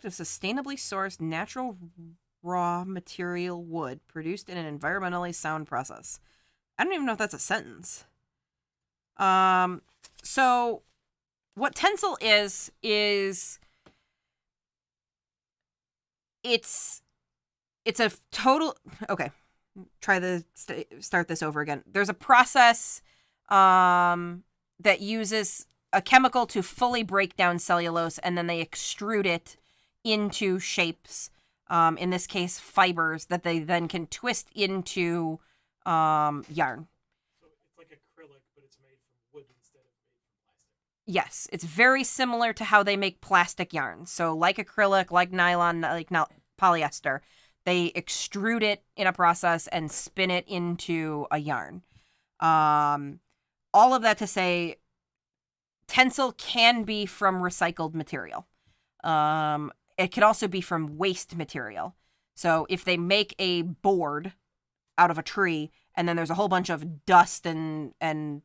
of sustainably sourced natural raw material wood produced in an environmentally sound process. I don't even know if that's a sentence. So what Tensile is it's a total, okay, start this over again. There's a process that uses a chemical to fully break down cellulose, and then they extrude it into shapes, in this case fibers, that they then can twist into yarn. So it's like acrylic, but it's made from wood instead of made from plastic. Yes, it's very similar to how they make plastic yarns. So like acrylic, like nylon, like polyester, they extrude it in a process and spin it into a yarn. All of that to say, Tensile can be from recycled material. It can also be from waste material. So if they make a board out of a tree and then there's a whole bunch of dust and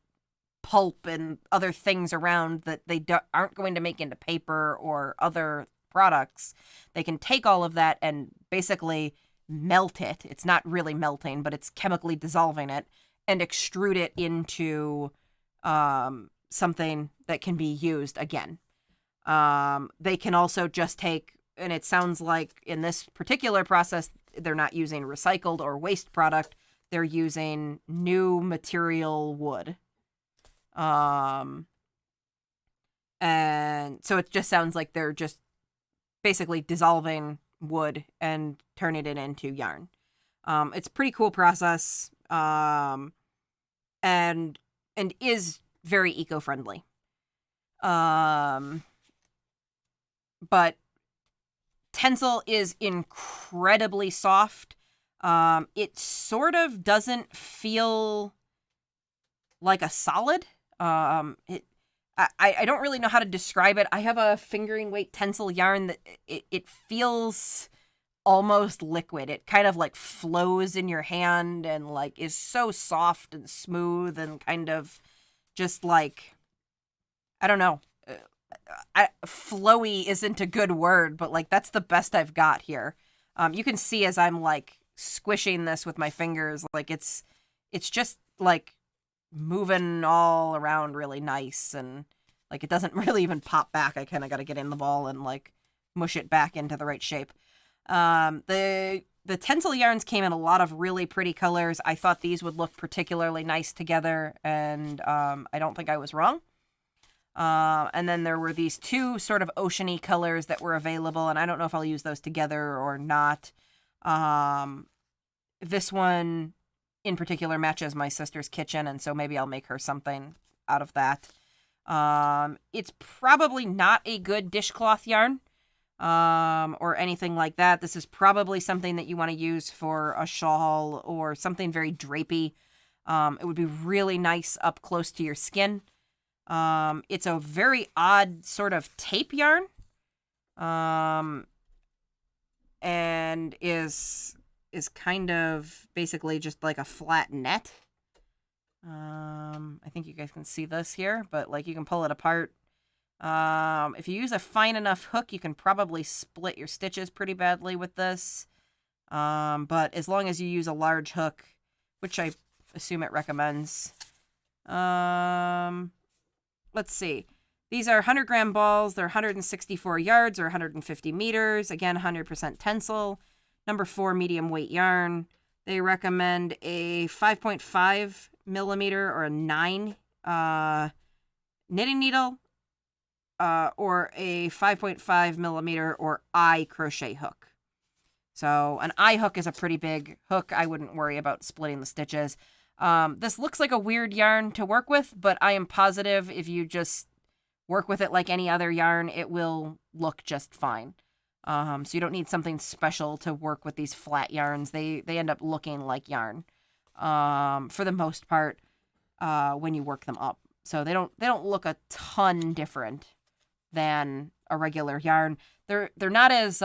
pulp and other things around that they aren't going to make into paper or other products, they can take all of that and basically melt it. It's not really melting, but it's chemically dissolving it and extrude it into something that can be used again. They can also just take, and it sounds like in this particular process, they're not using recycled or waste product. They're using new material wood. And so it just sounds like they're just basically dissolving wood and turning it into yarn. It's a pretty cool process, and is very eco-friendly. But Tensile is incredibly soft. It sort of doesn't feel like a solid. I don't really know how to describe it. I have a fingering weight Tensile yarn that it feels almost liquid. It kind of like flows in your hand and like is so soft and smooth and kind of just like, I don't know. Flowy isn't a good word, but like that's the best I've got here. You can see as I'm like squishing this with my fingers, like it's just like moving all around really nice, and like it doesn't really even pop back. I kind of got to get in the ball and like mush it back into the right shape. The the Tensile yarns came in a lot of really pretty colors. I thought these would look particularly nice together, and I don't think I was wrong. And then there were these two sort of oceany colors that were available, and I don't know if I'll use those together or not. This one in particular matches my sister's kitchen, and so maybe I'll make her something out of that. It's probably not a good dishcloth yarn, or anything like that. This is probably something that you want to use for a shawl or something very drapey. It would be really nice up close to your skin. It's a very odd sort of tape yarn, and is kind of basically just like a flat net. I think you guys can see this here, but like you can pull it apart. If you use a fine enough hook, you can probably split your stitches pretty badly with this. But as long as you use a large hook, which I assume it recommends. Let's see. These are 100-gram balls. They're 164 yards or 150 meters. Again, 100% Tensile. Number 4 medium weight yarn. They recommend a 5.5 millimeter or a 9 knitting needle, or a 5.5 millimeter or eye crochet hook. So an eye hook is a pretty big hook. I wouldn't worry about splitting the stitches. This looks like a weird yarn to work with, but I am positive if you just work with it like any other yarn, it will look just fine. So you don't need something special to work with these flat yarns. They end up looking like yarn, for the most part, when you work them up. So they don't look a ton different than a regular yarn. They're not as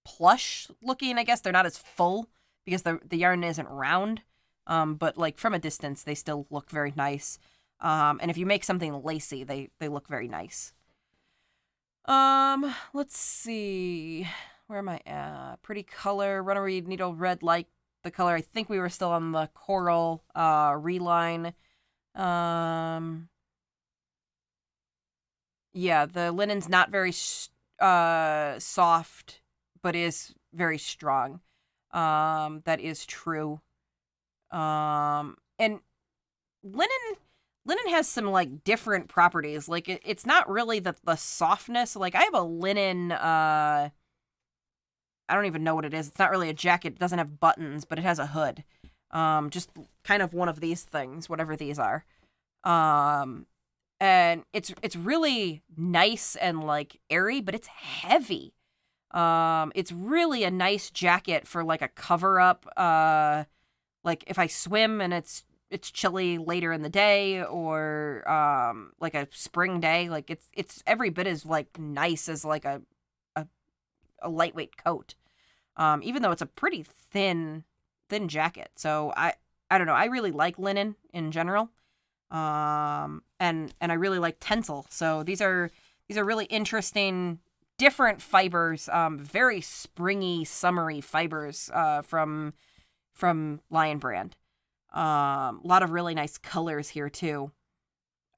plush looking, I guess. They're not as full because the yarn isn't round. But like from a distance, they still look very nice. And if you make something lacy, they look very nice. Let's see. Where am I at? Pretty color. Runaway needle red, like the color. I think we were still on the coral reline. Yeah, the linen's not very soft, but is very strong. That is true. And linen has some like different properties. Like it's not really the softness. Like I have a linen, I don't even know what it is. It's not really a jacket. It doesn't have buttons, but it has a hood. Just kind of one of these things, whatever these are. And it's really nice and like airy, but it's heavy. It's really a nice jacket for like a cover up. Like if I swim and it's chilly later in the day, or like a spring day, like it's every bit as like nice as like a lightweight coat. Even though it's a pretty thin jacket. So I don't know. I really like linen in general. And I really like Tensile. So these are really interesting, different fibers, very springy, summery fibers, from Lion Brand. A lot of really nice colors here too.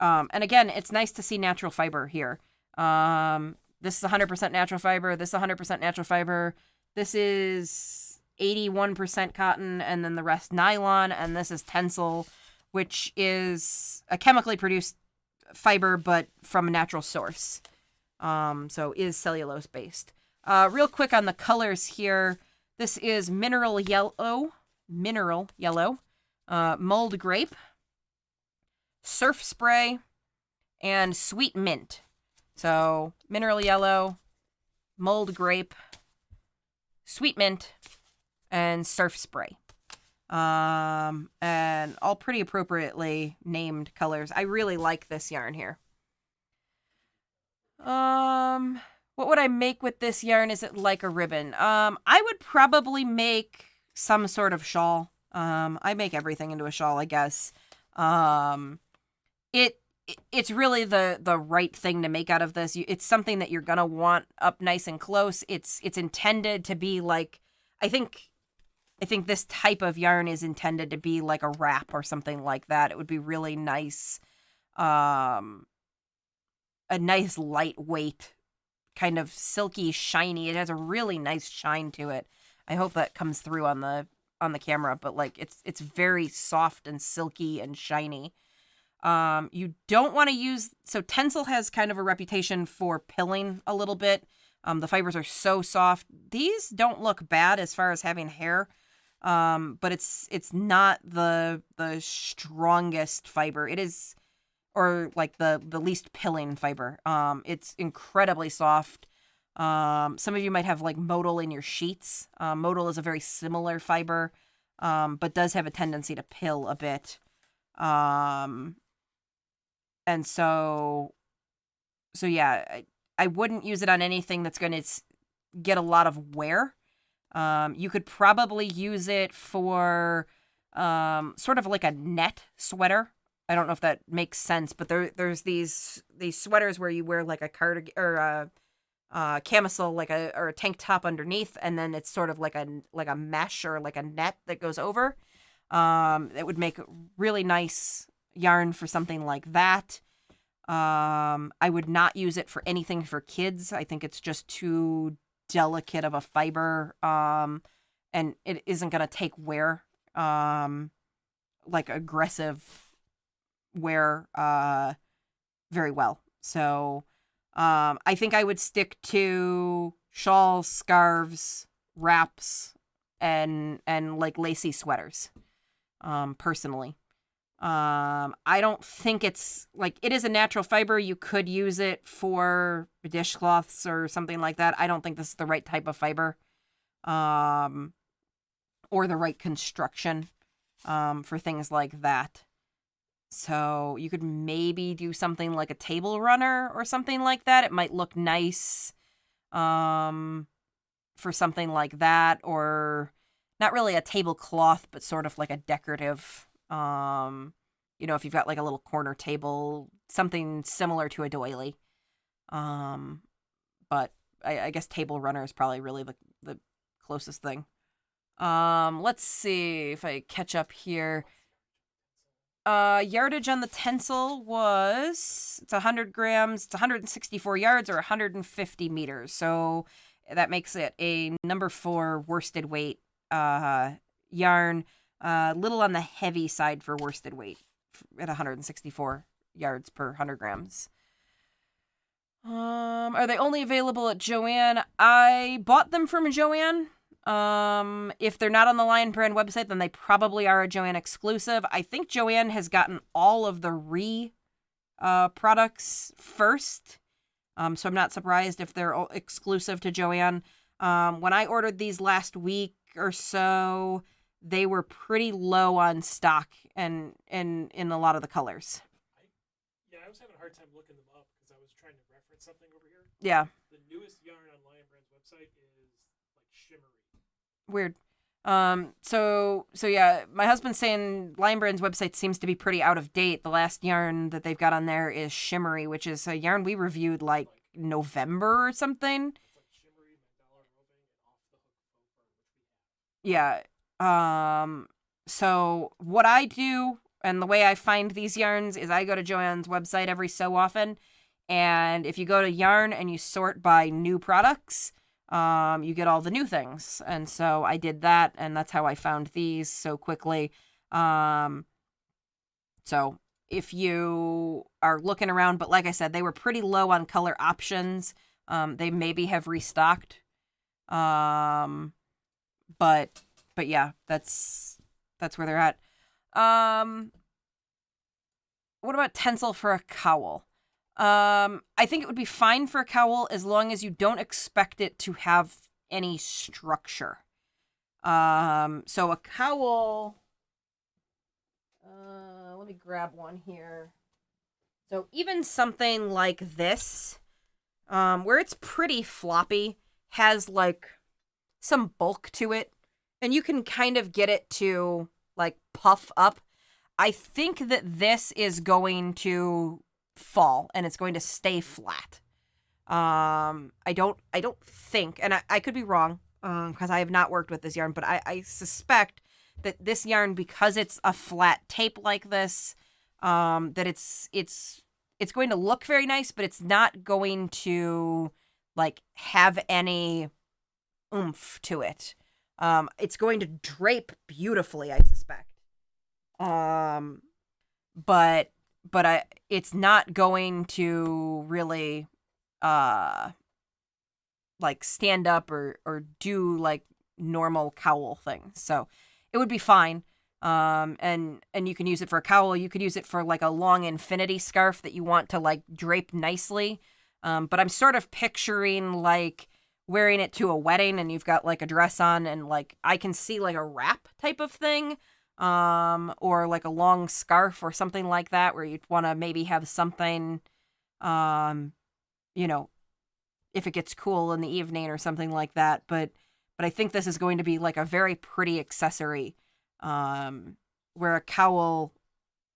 And again, it's nice to see natural fiber here. This is 100% natural fiber. This is 100% natural fiber. This is 81% cotton, and then the rest nylon. And this is Tensile, which is a chemically produced fiber, but from a natural source. So is cellulose based. Real quick on the colors here. This is mineral yellow, mulled grape, surf spray, and sweet mint. So mineral yellow, mulled grape, sweet mint, and surf spray. And all pretty appropriately named colors. I really like this yarn here. What would I make with this yarn? Is it like a ribbon? I would probably make some sort of shawl. I make everything into a shawl, I guess. It's really the right thing to make out of this. It's something that you're gonna want up nice and close. It's intended to be like, I think this type of yarn is intended to be like a wrap or something like that. It would be really nice, a nice lightweight kind of silky, shiny. It has a really nice shine to it. I hope that comes through on the camera, but like it's very soft and silky and shiny. You don't want to use, so Tensile has kind of a reputation for pilling a little bit. The fibers are so soft. These don't look bad as far as having hair, but it's not the strongest fiber. It is, or like the least pilling fiber. It's incredibly soft. Some of you might have like modal in your sheets. Modal is a very similar fiber, but does have a tendency to pill a bit. And so yeah, I wouldn't use it on anything that's going to get a lot of wear. You could probably use it for sort of like a net sweater. I don't know if that makes sense, but there's these sweaters where you wear like a cardigan or a camisole, or a tank top underneath, and then it's sort of like a mesh or like a net that goes over. It would make really nice yarn for something like that. I would not use it for anything for kids. I think it's just too delicate of a fiber, and it isn't going to take wear, like aggressive wear, very well. So, I think I would stick to shawls, scarves, wraps, and like lacy sweaters, personally. I don't think it's like, it is a natural fiber. You could use it for dishcloths or something like that. I don't think this is the right type of fiber, or the right construction, for things like that. So you could maybe do something like a table runner or something like that. It might look nice, for something like that, or not really a tablecloth, but sort of like a decorative, if you've got like a little corner table, something similar to a doily. But I guess table runner is probably really the closest thing. Let's see if I catch up here. Yardage on the Tensile it's 100 grams, it's 164 yards or 150 meters. So that makes it a number 4 worsted weight, yarn. Little on the heavy side for worsted weight at 164 yards per 100 grams. Are they only available at Joann? I bought them from Joann. If they're not on the Lion Brand website, then they probably are a Joann exclusive. I think Joann has gotten all of the products first. So I'm not surprised if they're exclusive to Joann. When I ordered these last week or so, they were pretty low on stock and in a lot of the colors. I was having a hard time looking them up because I was trying to reference something over here. Yeah. The newest yarn on Lion Brand's website is like shimmery. Weird. So yeah, my husband's saying Lion Brand's website seems to be pretty out of date. The last yarn that they've got on there is shimmery, which is a yarn we reviewed like November or something. It's like shimmery, mandala roving, and off the hook faux fur, which we have. Yeah. So what I do and the way I find these yarns is I go to Joann's website every so often, and if you go to yarn and you sort by new products, you get all the new things. And so I did that, and that's how I found these so quickly. So if you are looking around, but like I said, they were pretty low on color options. They maybe have restocked. But yeah, that's where they're at. What about Tensile for a cowl? I think it would be fine for a cowl as long as you don't expect it to have any structure. So a cowl, let me grab one here. So even something like this, where it's pretty floppy, has like some bulk to it, and you can kind of get it to like puff up. I think that this is going to fall and it's going to stay flat. I don't think, and I could be wrong, because I have not worked with this yarn, but I suspect that this yarn, because it's a flat tape like this, that it's going to look very nice, but it's not going to like have any oomph to it. It's going to drape beautifully, I suspect. But it's not going to really like stand up or do like normal cowl things. So it would be fine. And you can use it for a cowl. You could use it for like a long infinity scarf that you want to like drape nicely. But I'm sort of picturing like wearing it to a wedding and you've got like a dress on and like I can see like a wrap type of thing. Or like a long scarf or something like that where you'd want to maybe have something, you know, if it gets cool in the evening or something like that. But I think this is going to be like a very pretty accessory. Where a cowl,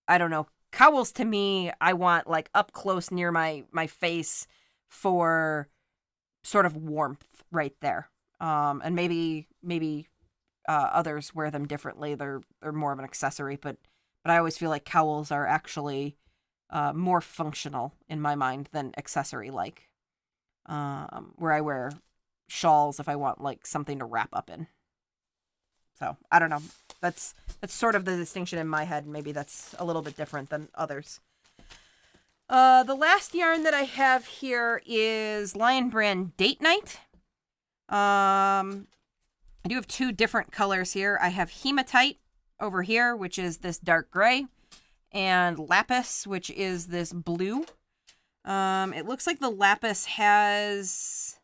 I don't know, cowls to me, I want like up close near my face for sort of warmth right there. And maybe others wear them differently. They're more of an accessory, but I always feel like cowls are actually more functional in my mind than accessory like. Where I wear shawls if I want like something to wrap up in. So I don't know. That's sort of the distinction in my head. Maybe that's a little bit different than others. The last yarn that I have here is Lion Brand Date Night. I do have two different colors here. I have Hematite over here, which is this dark gray, and Lapis, which is this blue. It looks like the Lapis has...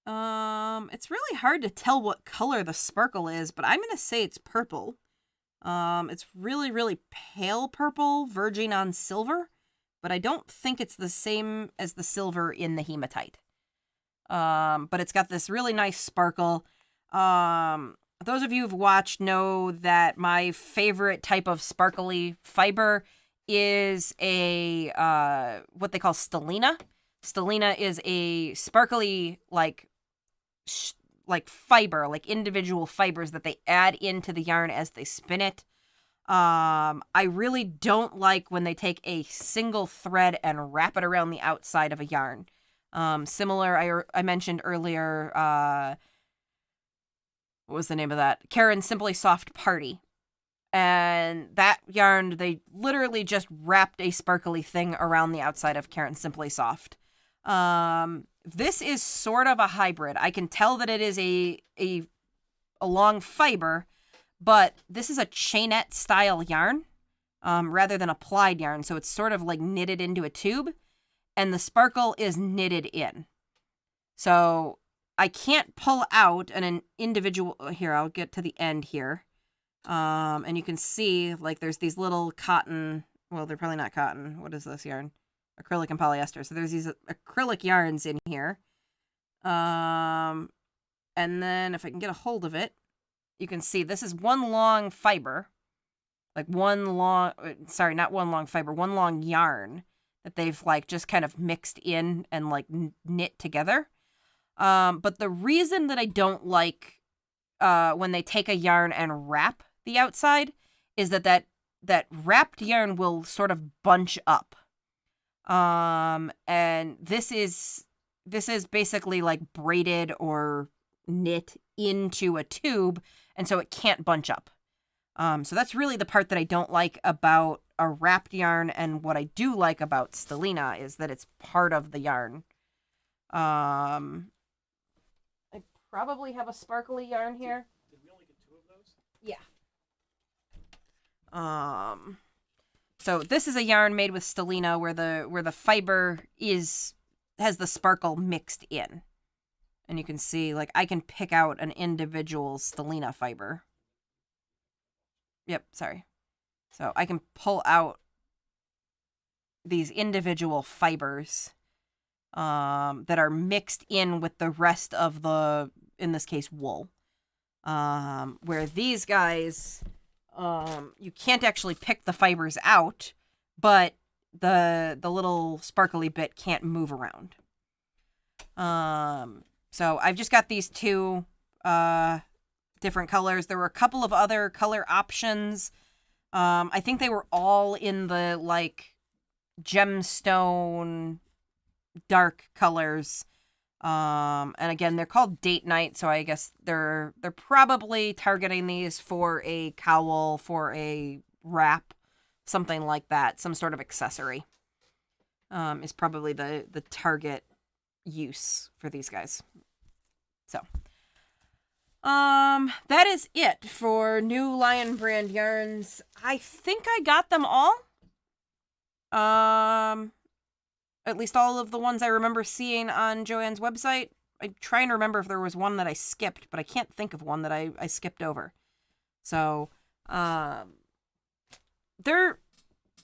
it's really hard to tell what color the sparkle is, but I'm going to say it's purple. It's really, really pale purple, verging on silver, but I don't think it's the same as the silver in the Hematite. But it's got this really nice sparkle. Those of you who've watched know that my favorite type of sparkly fiber is a, what they call stellina. Stellina is a sparkly, like fiber, like individual fibers that they add into the yarn as they spin it. I really don't like when they take a single thread and wrap it around the outside of a yarn. Similar, I mentioned earlier, what was the name of that? Caron Simply Soft Party. And that yarn, they literally just wrapped a sparkly thing around the outside of Caron Simply Soft. This is sort of a hybrid. I can tell that it is a long fiber, but this is a chainette style yarn, rather than a plied yarn. So it's sort of like knitted into a tube, and the sparkle is knitted in. So I can't pull out an individual, here, I'll get to the end here. And you can see like there's these little cotton, well, they're probably not cotton. What is this yarn? Acrylic and polyester. So there's these acrylic yarns in here. And then if I can get a hold of it, you can see this is one long fiber, like one long yarn that they've like just kind of mixed in and like knit together. But the reason that I don't like when they take a yarn and wrap the outside is that wrapped yarn will sort of bunch up. And this is basically like braided or knit into a tube, and so it can't bunch up. So that's really the part that I don't like about a wrapped yarn, and what I do like about Stellina is that it's part of the yarn. I probably have a sparkly yarn here. Did we only get two of those? Yeah. So this is a yarn made with Stellina where the fiber has the sparkle mixed in. And you can see, like, I can pick out an individual Stellina fiber. Yep, sorry. So I can pull out these individual fibers that are mixed in with the rest of the, in this case, wool. Where these guys, you can't actually pick the fibers out, but the little sparkly bit can't move around. So I've just got these two different colors. There were a couple of other color options. I think they were all in the like gemstone dark colors. And again, they're called date night, so I guess they're probably targeting these for a cowl, for a wrap, something like that, some sort of accessory. Is probably the target use for these guys. So, that is it for new Lion brand yarns. I think I got them all. At least all of the ones I remember seeing on Joanne's website. I'm trying to remember if there was one that I skipped, but I can't think of one that I skipped over. So,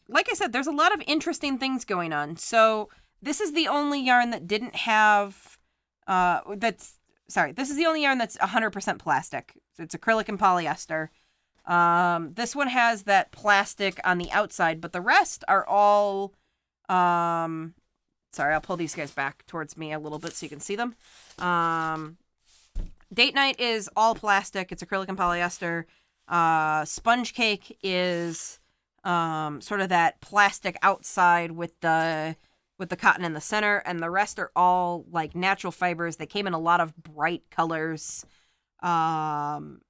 like I said, there's a lot of interesting things going on. So, this is the only yarn that didn't have, this is the only yarn that's 100% plastic. It's acrylic and polyester. This one has that plastic on the outside, but the rest are all, sorry, I'll pull these guys back towards me a little bit so you can see them. Date Night is all plastic. It's acrylic and polyester. Sponge Cake is sort of that plastic outside with the cotton in the center, and the rest are all like natural fibers. They came in a lot of bright colors. And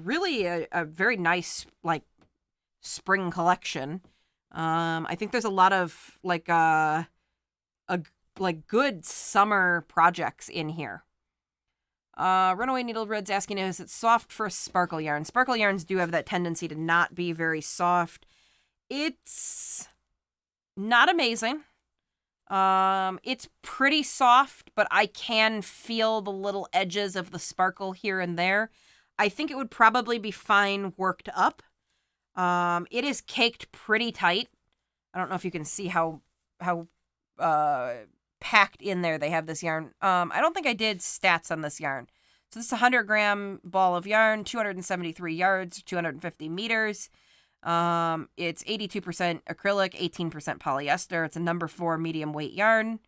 really a very nice like spring collection. I think there's a lot of like good summer projects in here. Runaway Needle Red's asking, is it soft for a sparkle yarn? Sparkle yarns do have that tendency to not be very soft. It's not amazing. It's pretty soft, but I can feel the little edges of the sparkle here and there. I think it would probably be fine worked up. It is caked pretty tight. I don't know if you can see how packed in there they have this yarn. I don't think I did stats on this yarn. So this is a 100-gram ball of yarn, 273 yards, 250 meters. It's 82% acrylic, 18% polyester. It's a number 4 medium weight yarn.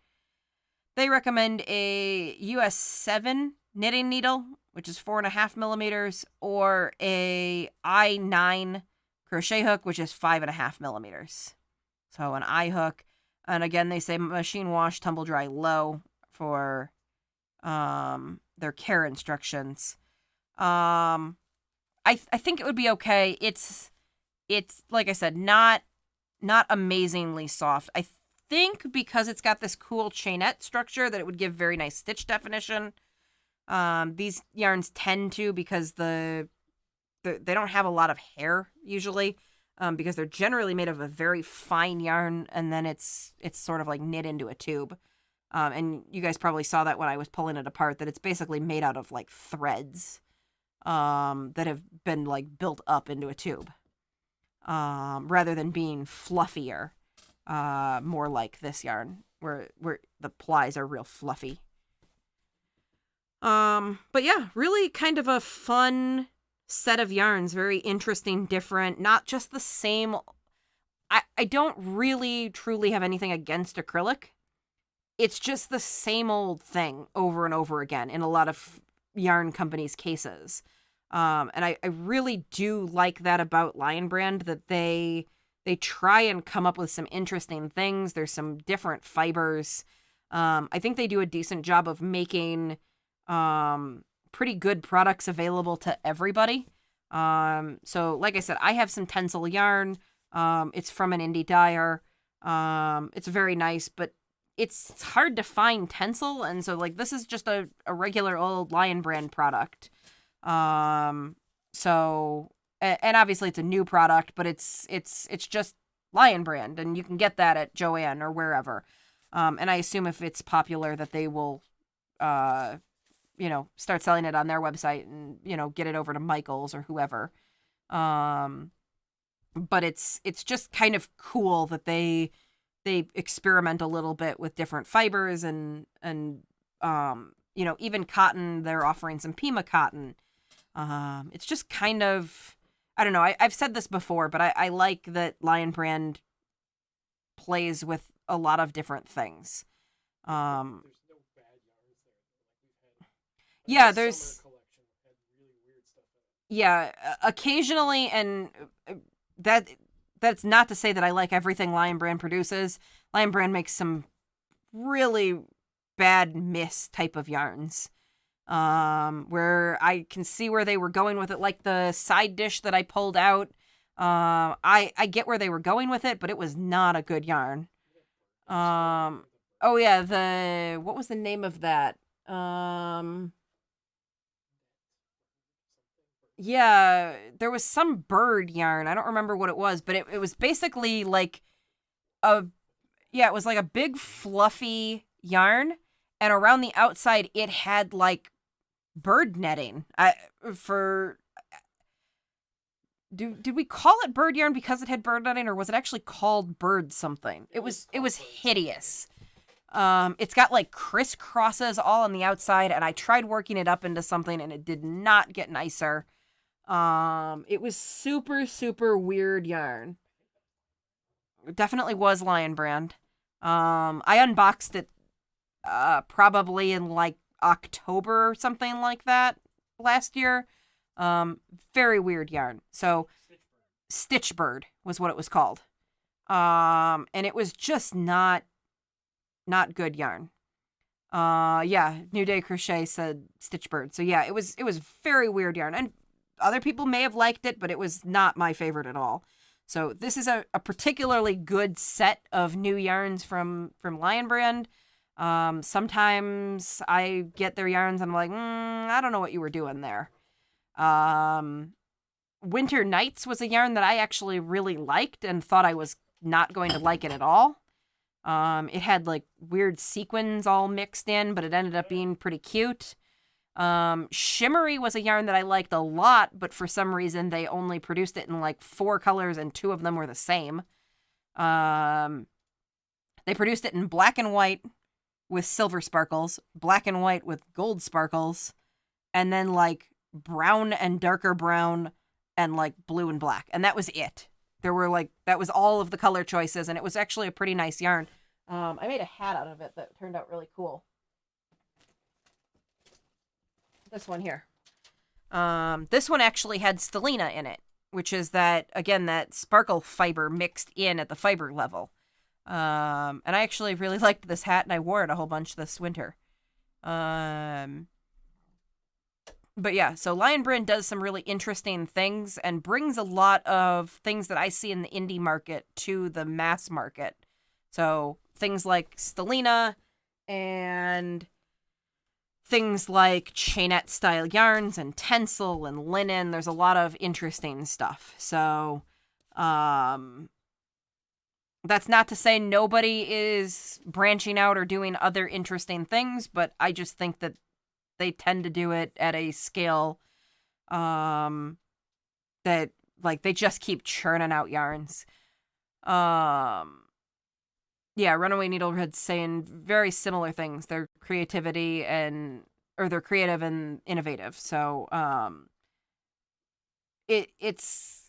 They recommend a US 7 knitting needle, which is 4.5 millimeters, or a I9 crochet hook, which is 5.5 millimeters. So an I hook. And again, they say machine wash, tumble dry low for their care instructions. I think it would be okay. It's like I said, not amazingly soft. I think because it's got this cool chainette structure that it would give very nice stitch definition. These yarns tend to, because they don't have a lot of hair usually, because they're generally made of a very fine yarn, and then it's sort of like knit into a tube. And you guys probably saw that when I was pulling it apart, that it's basically made out of like threads that have been like built up into a tube, rather than being fluffier, more like this yarn where the plies are real fluffy. But yeah, really kind of a fun set of yarns, very interesting, different, not just the same. I don't really truly have anything against acrylic. It's just the same old thing over and over again in a lot of yarn companies' cases. And I really do like that about Lion Brand, that they try and come up with some interesting things. There's some different fibers. I think they do a decent job of making pretty good products available to everybody. So like I said, I have some Tensile yarn. It's from an indie dyer. It's very nice, but it's hard to find Tensile, and so like this is just a regular old Lion Brand product. So and obviously it's a new product, but it's just Lion Brand, and you can get that at Joanne or wherever. And I assume if it's popular that they will start selling it on their website and, get it over to Michael's or whoever. But it's just kind of cool that they experiment a little bit with different fibers and even cotton. They're offering some Pima cotton. It's just kind of, I don't know. I've said this before, but I like that Lion Brand plays with a lot of different things. Yeah, there's occasionally, and that's not to say that I like everything Lion Brand produces. Lion Brand makes some really bad miss type of yarns. Where I can see where they were going with it, like the side dish that I pulled out. I get where they were going with it, but it was not a good yarn. Oh yeah, what was the name of that? Yeah, there was some bird yarn. I don't remember what it was, but it was basically like a, yeah, it was like a big fluffy yarn, and around the outside it had like bird netting. For did we call it bird yarn because it had bird netting, or was it actually called bird something? It was hideous. It's got like crisscrosses all on the outside, and I tried working it up into something, and it did not get nicer. It was super, super weird yarn. It definitely was Lion Brand. I unboxed it, probably in like October or something like that last year. Very weird yarn. So, Stitchbird was what it was called. And it was just not good yarn. Yeah, New Day Crochet said Stitchbird. So yeah, it was very weird yarn, and other people may have liked it, but it was not my favorite at all. So this is a particularly good set of new yarns from Lion Brand. Sometimes I get their yarns and I'm like, I don't know what you were doing there. Winter Nights was a yarn that I actually really liked and thought I was not going to like it at all. It had like weird sequins all mixed in, but it ended up being pretty cute. Shimmery was a yarn that I liked a lot, but for some reason they only produced it in like 4 colors and 2 of them were the same. They produced it in black and white with silver sparkles, black and white with gold sparkles, and then like brown and darker brown and like blue and black. And that was it. There were like, that was all of the color choices, and it was actually a pretty nice yarn. I made a hat out of it that turned out really cool. This one here. This one actually had stellina in it, which is that, again, that sparkle fiber mixed in at the fiber level. And I actually really liked this hat, and I wore it a whole bunch this winter. But yeah, so Lion Brand does some really interesting things and brings a lot of things that I see in the indie market to the mass market. So things like stellina and things like chainette style yarns and Tensile and linen. There's a lot of interesting stuff. So that's not to say nobody is branching out or doing other interesting things, but I just think that they tend to do it at a scale that, like, they just keep churning out yarns. Yeah, Runaway Needlehead's saying very similar things. Their creativity they're creative and innovative. So it's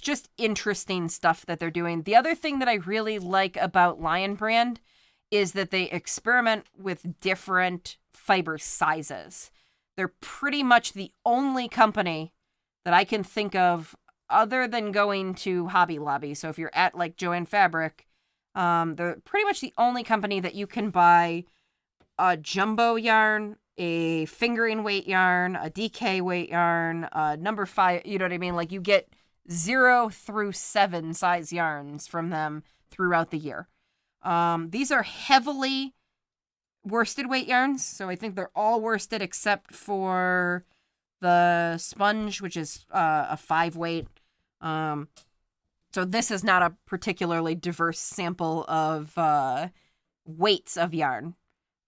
just interesting stuff that they're doing. The other thing that I really like about Lion Brand is that they experiment with different fiber sizes. They're pretty much the only company that I can think of, other than going to Hobby Lobby. So if you're at like Joann Fabric, they're pretty much the only company that you can buy a jumbo yarn, a fingering weight yarn, a DK weight yarn, number 5, you know what I mean? Like, you get 0 through 7 size yarns from them throughout the year. These are heavily worsted weight yarns, so I think they're all worsted except for the sponge, which is a 5 weight. So this is not a particularly diverse sample of weights of yarn,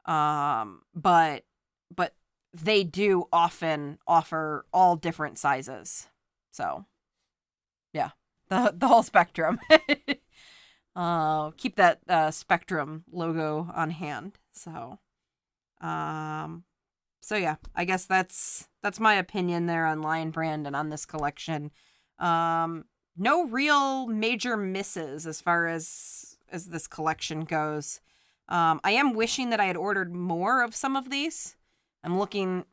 but they do often offer all different sizes. So yeah, the whole spectrum. Keep that Spectrum logo on hand. So yeah, I guess that's my opinion there on Lion Brand and on this collection. No real major misses as far as this collection goes. I am wishing that I had ordered more of some of these. I'm looking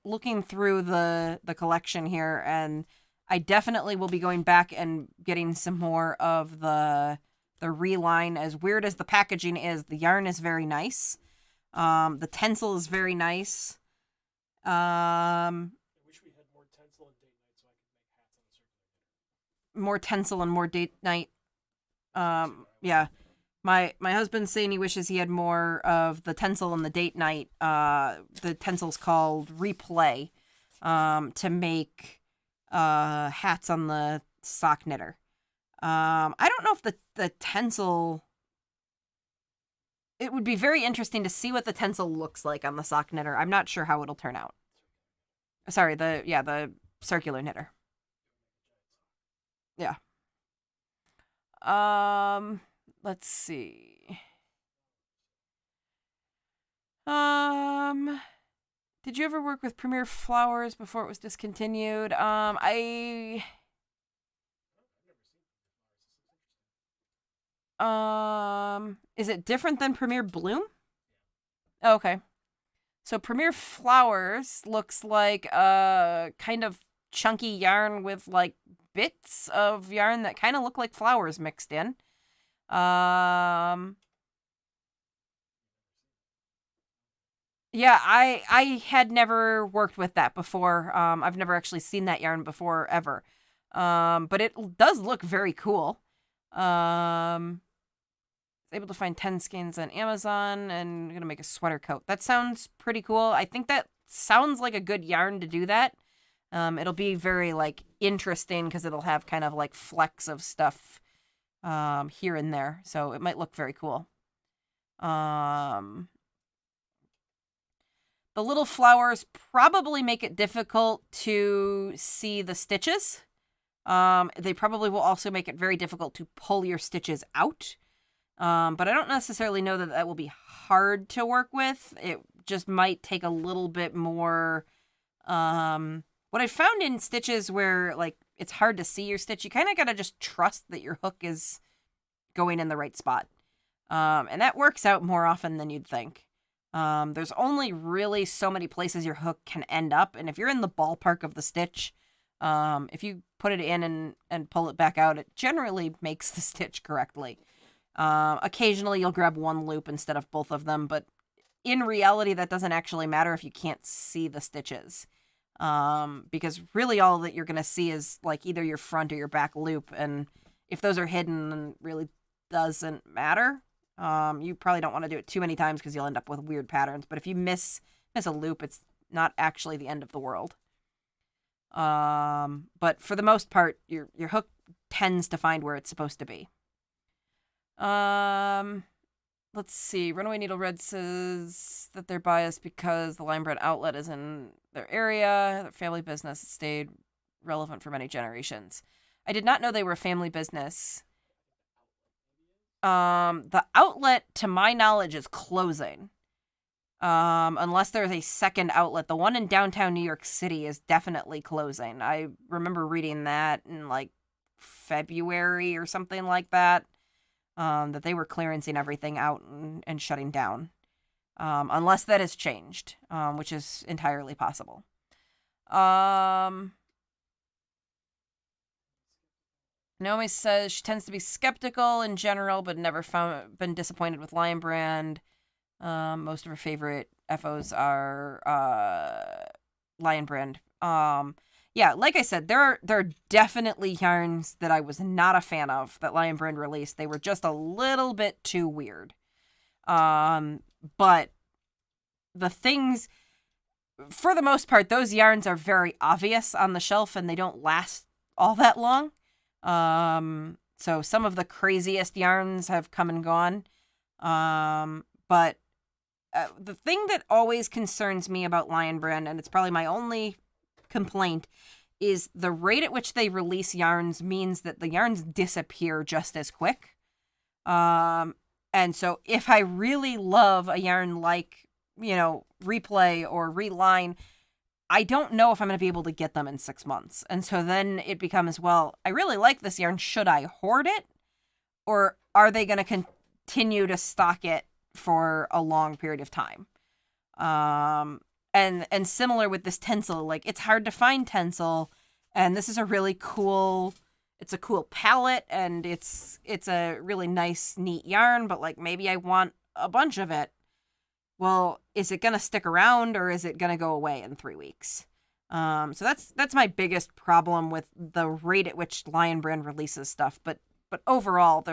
through the collection here, and I definitely will be going back and getting some more of the the Reline. As weird as the packaging is, the yarn is very nice. The Tensile is very nice. I wish we had more Tensile and date night so I could make hats on the circular. More Tensile and more date night. Yeah. My husband's saying he wishes he had more of the Tensile and the date night. The Tensile's called Replay, to make hats on the sock knitter. I don't know if the Tensile. It would be very interesting to see what the Tensile looks like on the sock knitter. I'm not sure how it'll turn out. Sorry, the circular knitter. Yeah. Let's see. Did you ever work with Premier Flowers before it was discontinued? Is it different than Premier Bloom? Oh, okay. So Premier Flowers looks like a kind of chunky yarn with like bits of yarn that kind of look like flowers mixed in. Yeah, I had never worked with that before. I've never actually seen that yarn before ever. But it does look very cool. Able to find 10 skeins on Amazon and I'm gonna make a sweater coat. That sounds pretty cool. I think that sounds like a good yarn to do that. It'll be very like interesting because it'll have kind of like flecks of stuff here and there. So it might look very cool. The little flowers probably make it difficult to see the stitches. They probably will also make it very difficult to pull your stitches out. But I don't necessarily know that will be hard to work with. It just might take a little bit more. What I found in stitches where like it's hard to see your stitch, you kind of got to just trust that your hook is going in the right spot. And that works out more often than you'd think. There's only really so many places your hook can end up. And if you're in the ballpark of the stitch, if you put it in and pull it back out, it generally makes the stitch correctly. Occasionally you'll grab one loop instead of both of them, but in reality that doesn't actually matter if you can't see the stitches. Because really all that you're going to see is like either your front or your back loop, and if those are hidden, it really doesn't matter. You probably don't want to do it too many times because you'll end up with weird patterns, but if you miss a loop, it's not actually the end of the world. But for the most part, your hook tends to find where it's supposed to be. Let's see. Runaway Needle Red says that they're biased because the Lion Brand outlet is in their area. Their family business stayed relevant for many generations. I did not know they were a family business. The outlet, to my knowledge, is closing. Unless there's a second outlet. The one in downtown New York City is definitely closing. I remember reading that in like February or something like that. That they were clearancing everything out and shutting down. Unless that has changed, which is entirely possible. Naomi says she tends to be skeptical in general, but never been disappointed with Lion Brand. Most of her favorite FOs are Lion Brand. Yeah, like I said, there are definitely yarns that I was not a fan of that Lion Brand released. They were just a little bit too weird. But the things, for the most part, those yarns are very obvious on the shelf and they don't last all that long. So some of the craziest yarns have come and gone. But the thing that always concerns me about Lion Brand, and it's probably my only complaint, is the rate at which they release yarns means that the yarns disappear just as quick. And so if I really love a yarn like, Replay or Reline, I don't know if I'm going to be able to get them in 6 months. And so then it becomes, well, I really like this yarn. Should I hoard it? Or are they going to continue to stock it for a long period of time? And similar with this Tensile, like it's hard to find Tensile, and this is a really cool it's a cool palette and it's a really nice, neat yarn, but like maybe I want a bunch of it. Well, is it going to stick around or is it going to go away in 3 weeks? So that's my biggest problem with the rate at which Lion Brand releases stuff. But overall,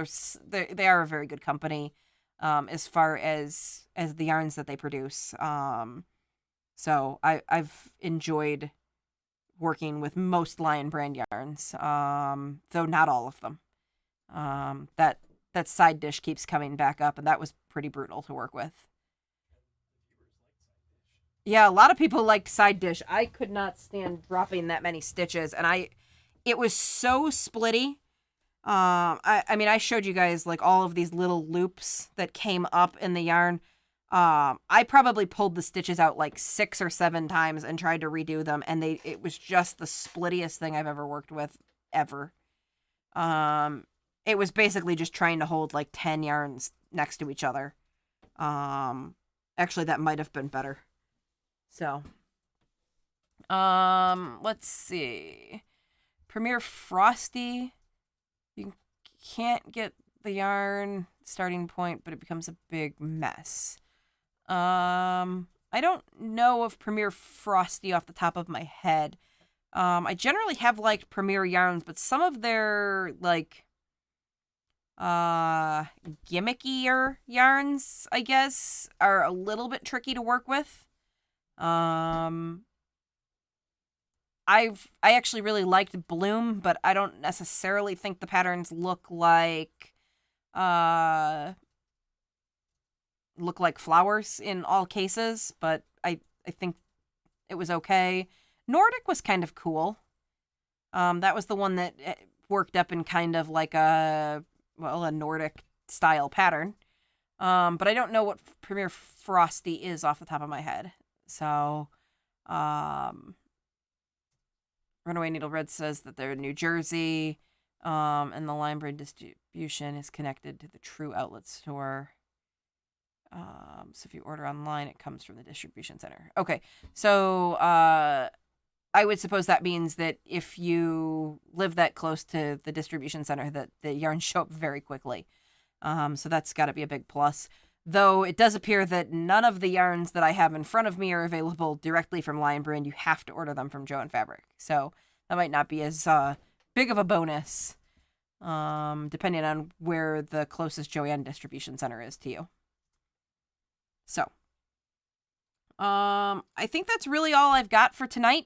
they are a very good company as far as the yarns that they produce. So I've enjoyed working with most Lion Brand yarns, though not all of them. That side dish keeps coming back up, and that was pretty brutal to work with. Yeah, a lot of people liked side dish. I could not stand dropping that many stitches, and it was so splitty. I mean, I showed you guys like all of these little loops that came up in the yarn. I probably pulled the stitches out like 6 or 7 times and tried to redo them, and it was just the splittiest thing I've ever worked with ever. It was basically just trying to hold like 10 yarns next to each other. Actually, that might have been better. So, let's see. Premier Frosty. You can't get the yarn starting point, but it becomes a big mess. I don't know of Premier Frosty off the top of my head. I generally have liked Premier yarns, but some of their like gimmickier yarns, I guess, are a little bit tricky to work with. I actually really liked Bloom, but I don't necessarily think the patterns look like flowers in all cases, but I think it was okay. Nordic was kind of cool. That was the one that worked up in kind of like a Nordic style pattern. But I don't know what Premier Frosty is off the top of my head. So, Runaway Needle Red says that they're in New Jersey, and the Lion Brand distribution is connected to the True Outlet store. So if you order online, it comes from the distribution center. Okay, so I would suppose that means that if you live that close to the distribution center, that the yarns show up very quickly. So that's got to be a big plus. Though it does appear that none of the yarns that I have in front of me are available directly from Lion Brand. You have to order them from Joann Fabric. So that might not be as big of a bonus, depending on where the closest Joann distribution center is to you. So, I think that's really all I've got for tonight.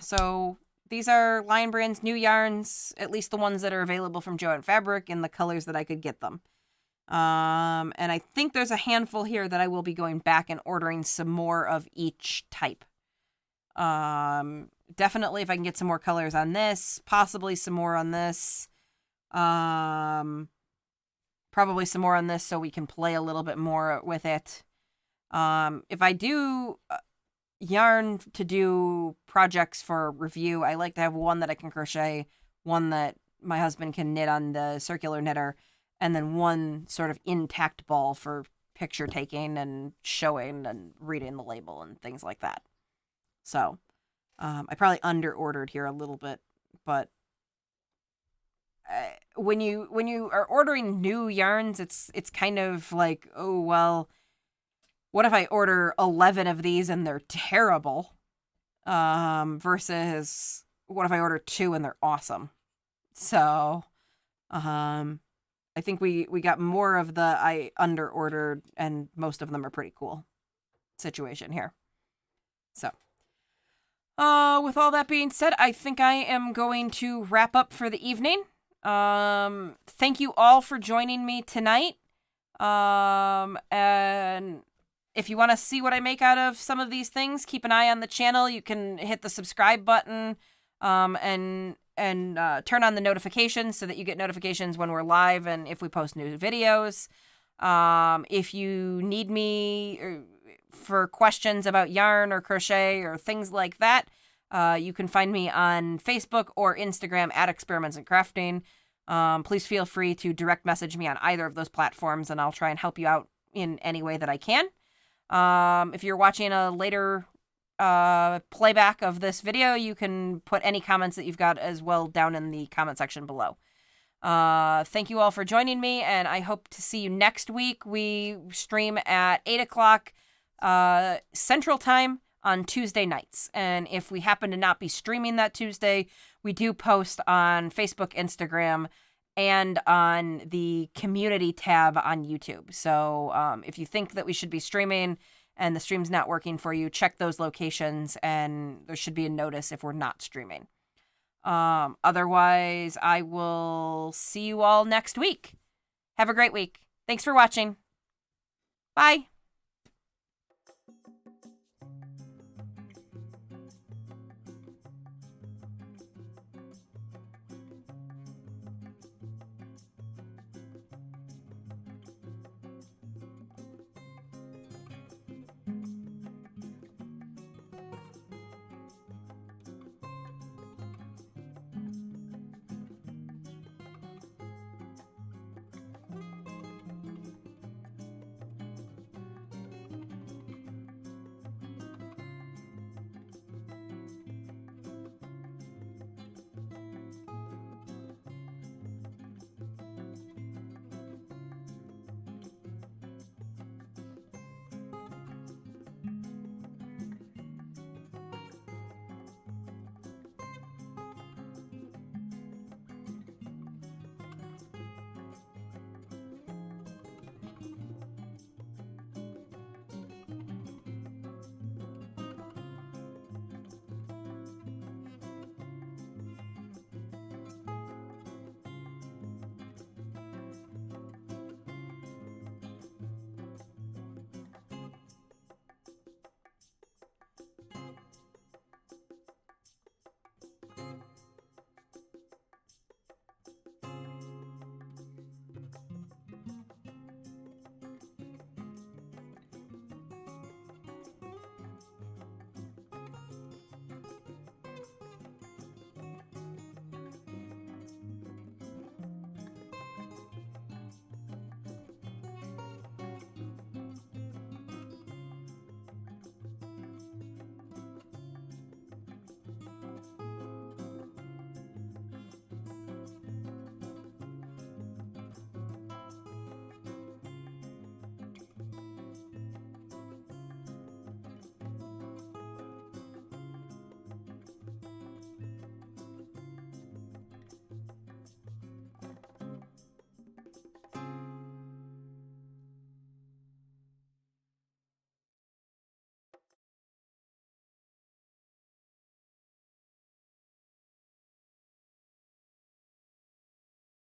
So these are Lion Brand's new yarns, at least the ones that are available from Joann Fabric in the colors that I could get them. And I think there's a handful here that I will be going back and ordering some more of each type. Definitely if I can get some more colors on this, possibly some more on this. Probably some more on this so we can play a little bit more with it. If I do yarn to do projects for review, I like to have one that I can crochet, one that my husband can knit on the circular knitter, and then one sort of intact ball for picture taking and showing and reading the label and things like that. So, I probably under-ordered here a little bit, but when you are ordering new yarns, it's kind of like, oh, well, what if I order 11 of these and they're terrible? Versus what if I order 2 and they're awesome? So, I think we got more of the I under-ordered and most of them are pretty cool situation here. So, with all that being said, I think I am going to wrap up for the evening. Thank you all for joining me tonight. And if you want to see what I make out of some of these things, keep an eye on the channel. You can hit the subscribe button, and turn on the notifications so that you get notifications when we're live and if we post new videos. If you need me for questions about yarn or crochet or things like that, you can find me on Facebook or Instagram at Experiments in Crafting. Please feel free to direct message me on either of those platforms, and I'll try and help you out in any way that I can. If you're watching a later playback of this video, you can put any comments that you've got as well down in the comment section below. Thank you all for joining me, and I hope to see you next week. We stream at 8 o'clock Central Time on Tuesday nights. And if we happen to not be streaming that Tuesday, we do post on Facebook, Instagram, and on the community tab on YouTube. So if you think that we should be streaming and the stream's not working for you, check those locations, and there should be a notice if we're not streaming. Otherwise, I will see you all next week. Have a great week. Thanks for watching. Bye.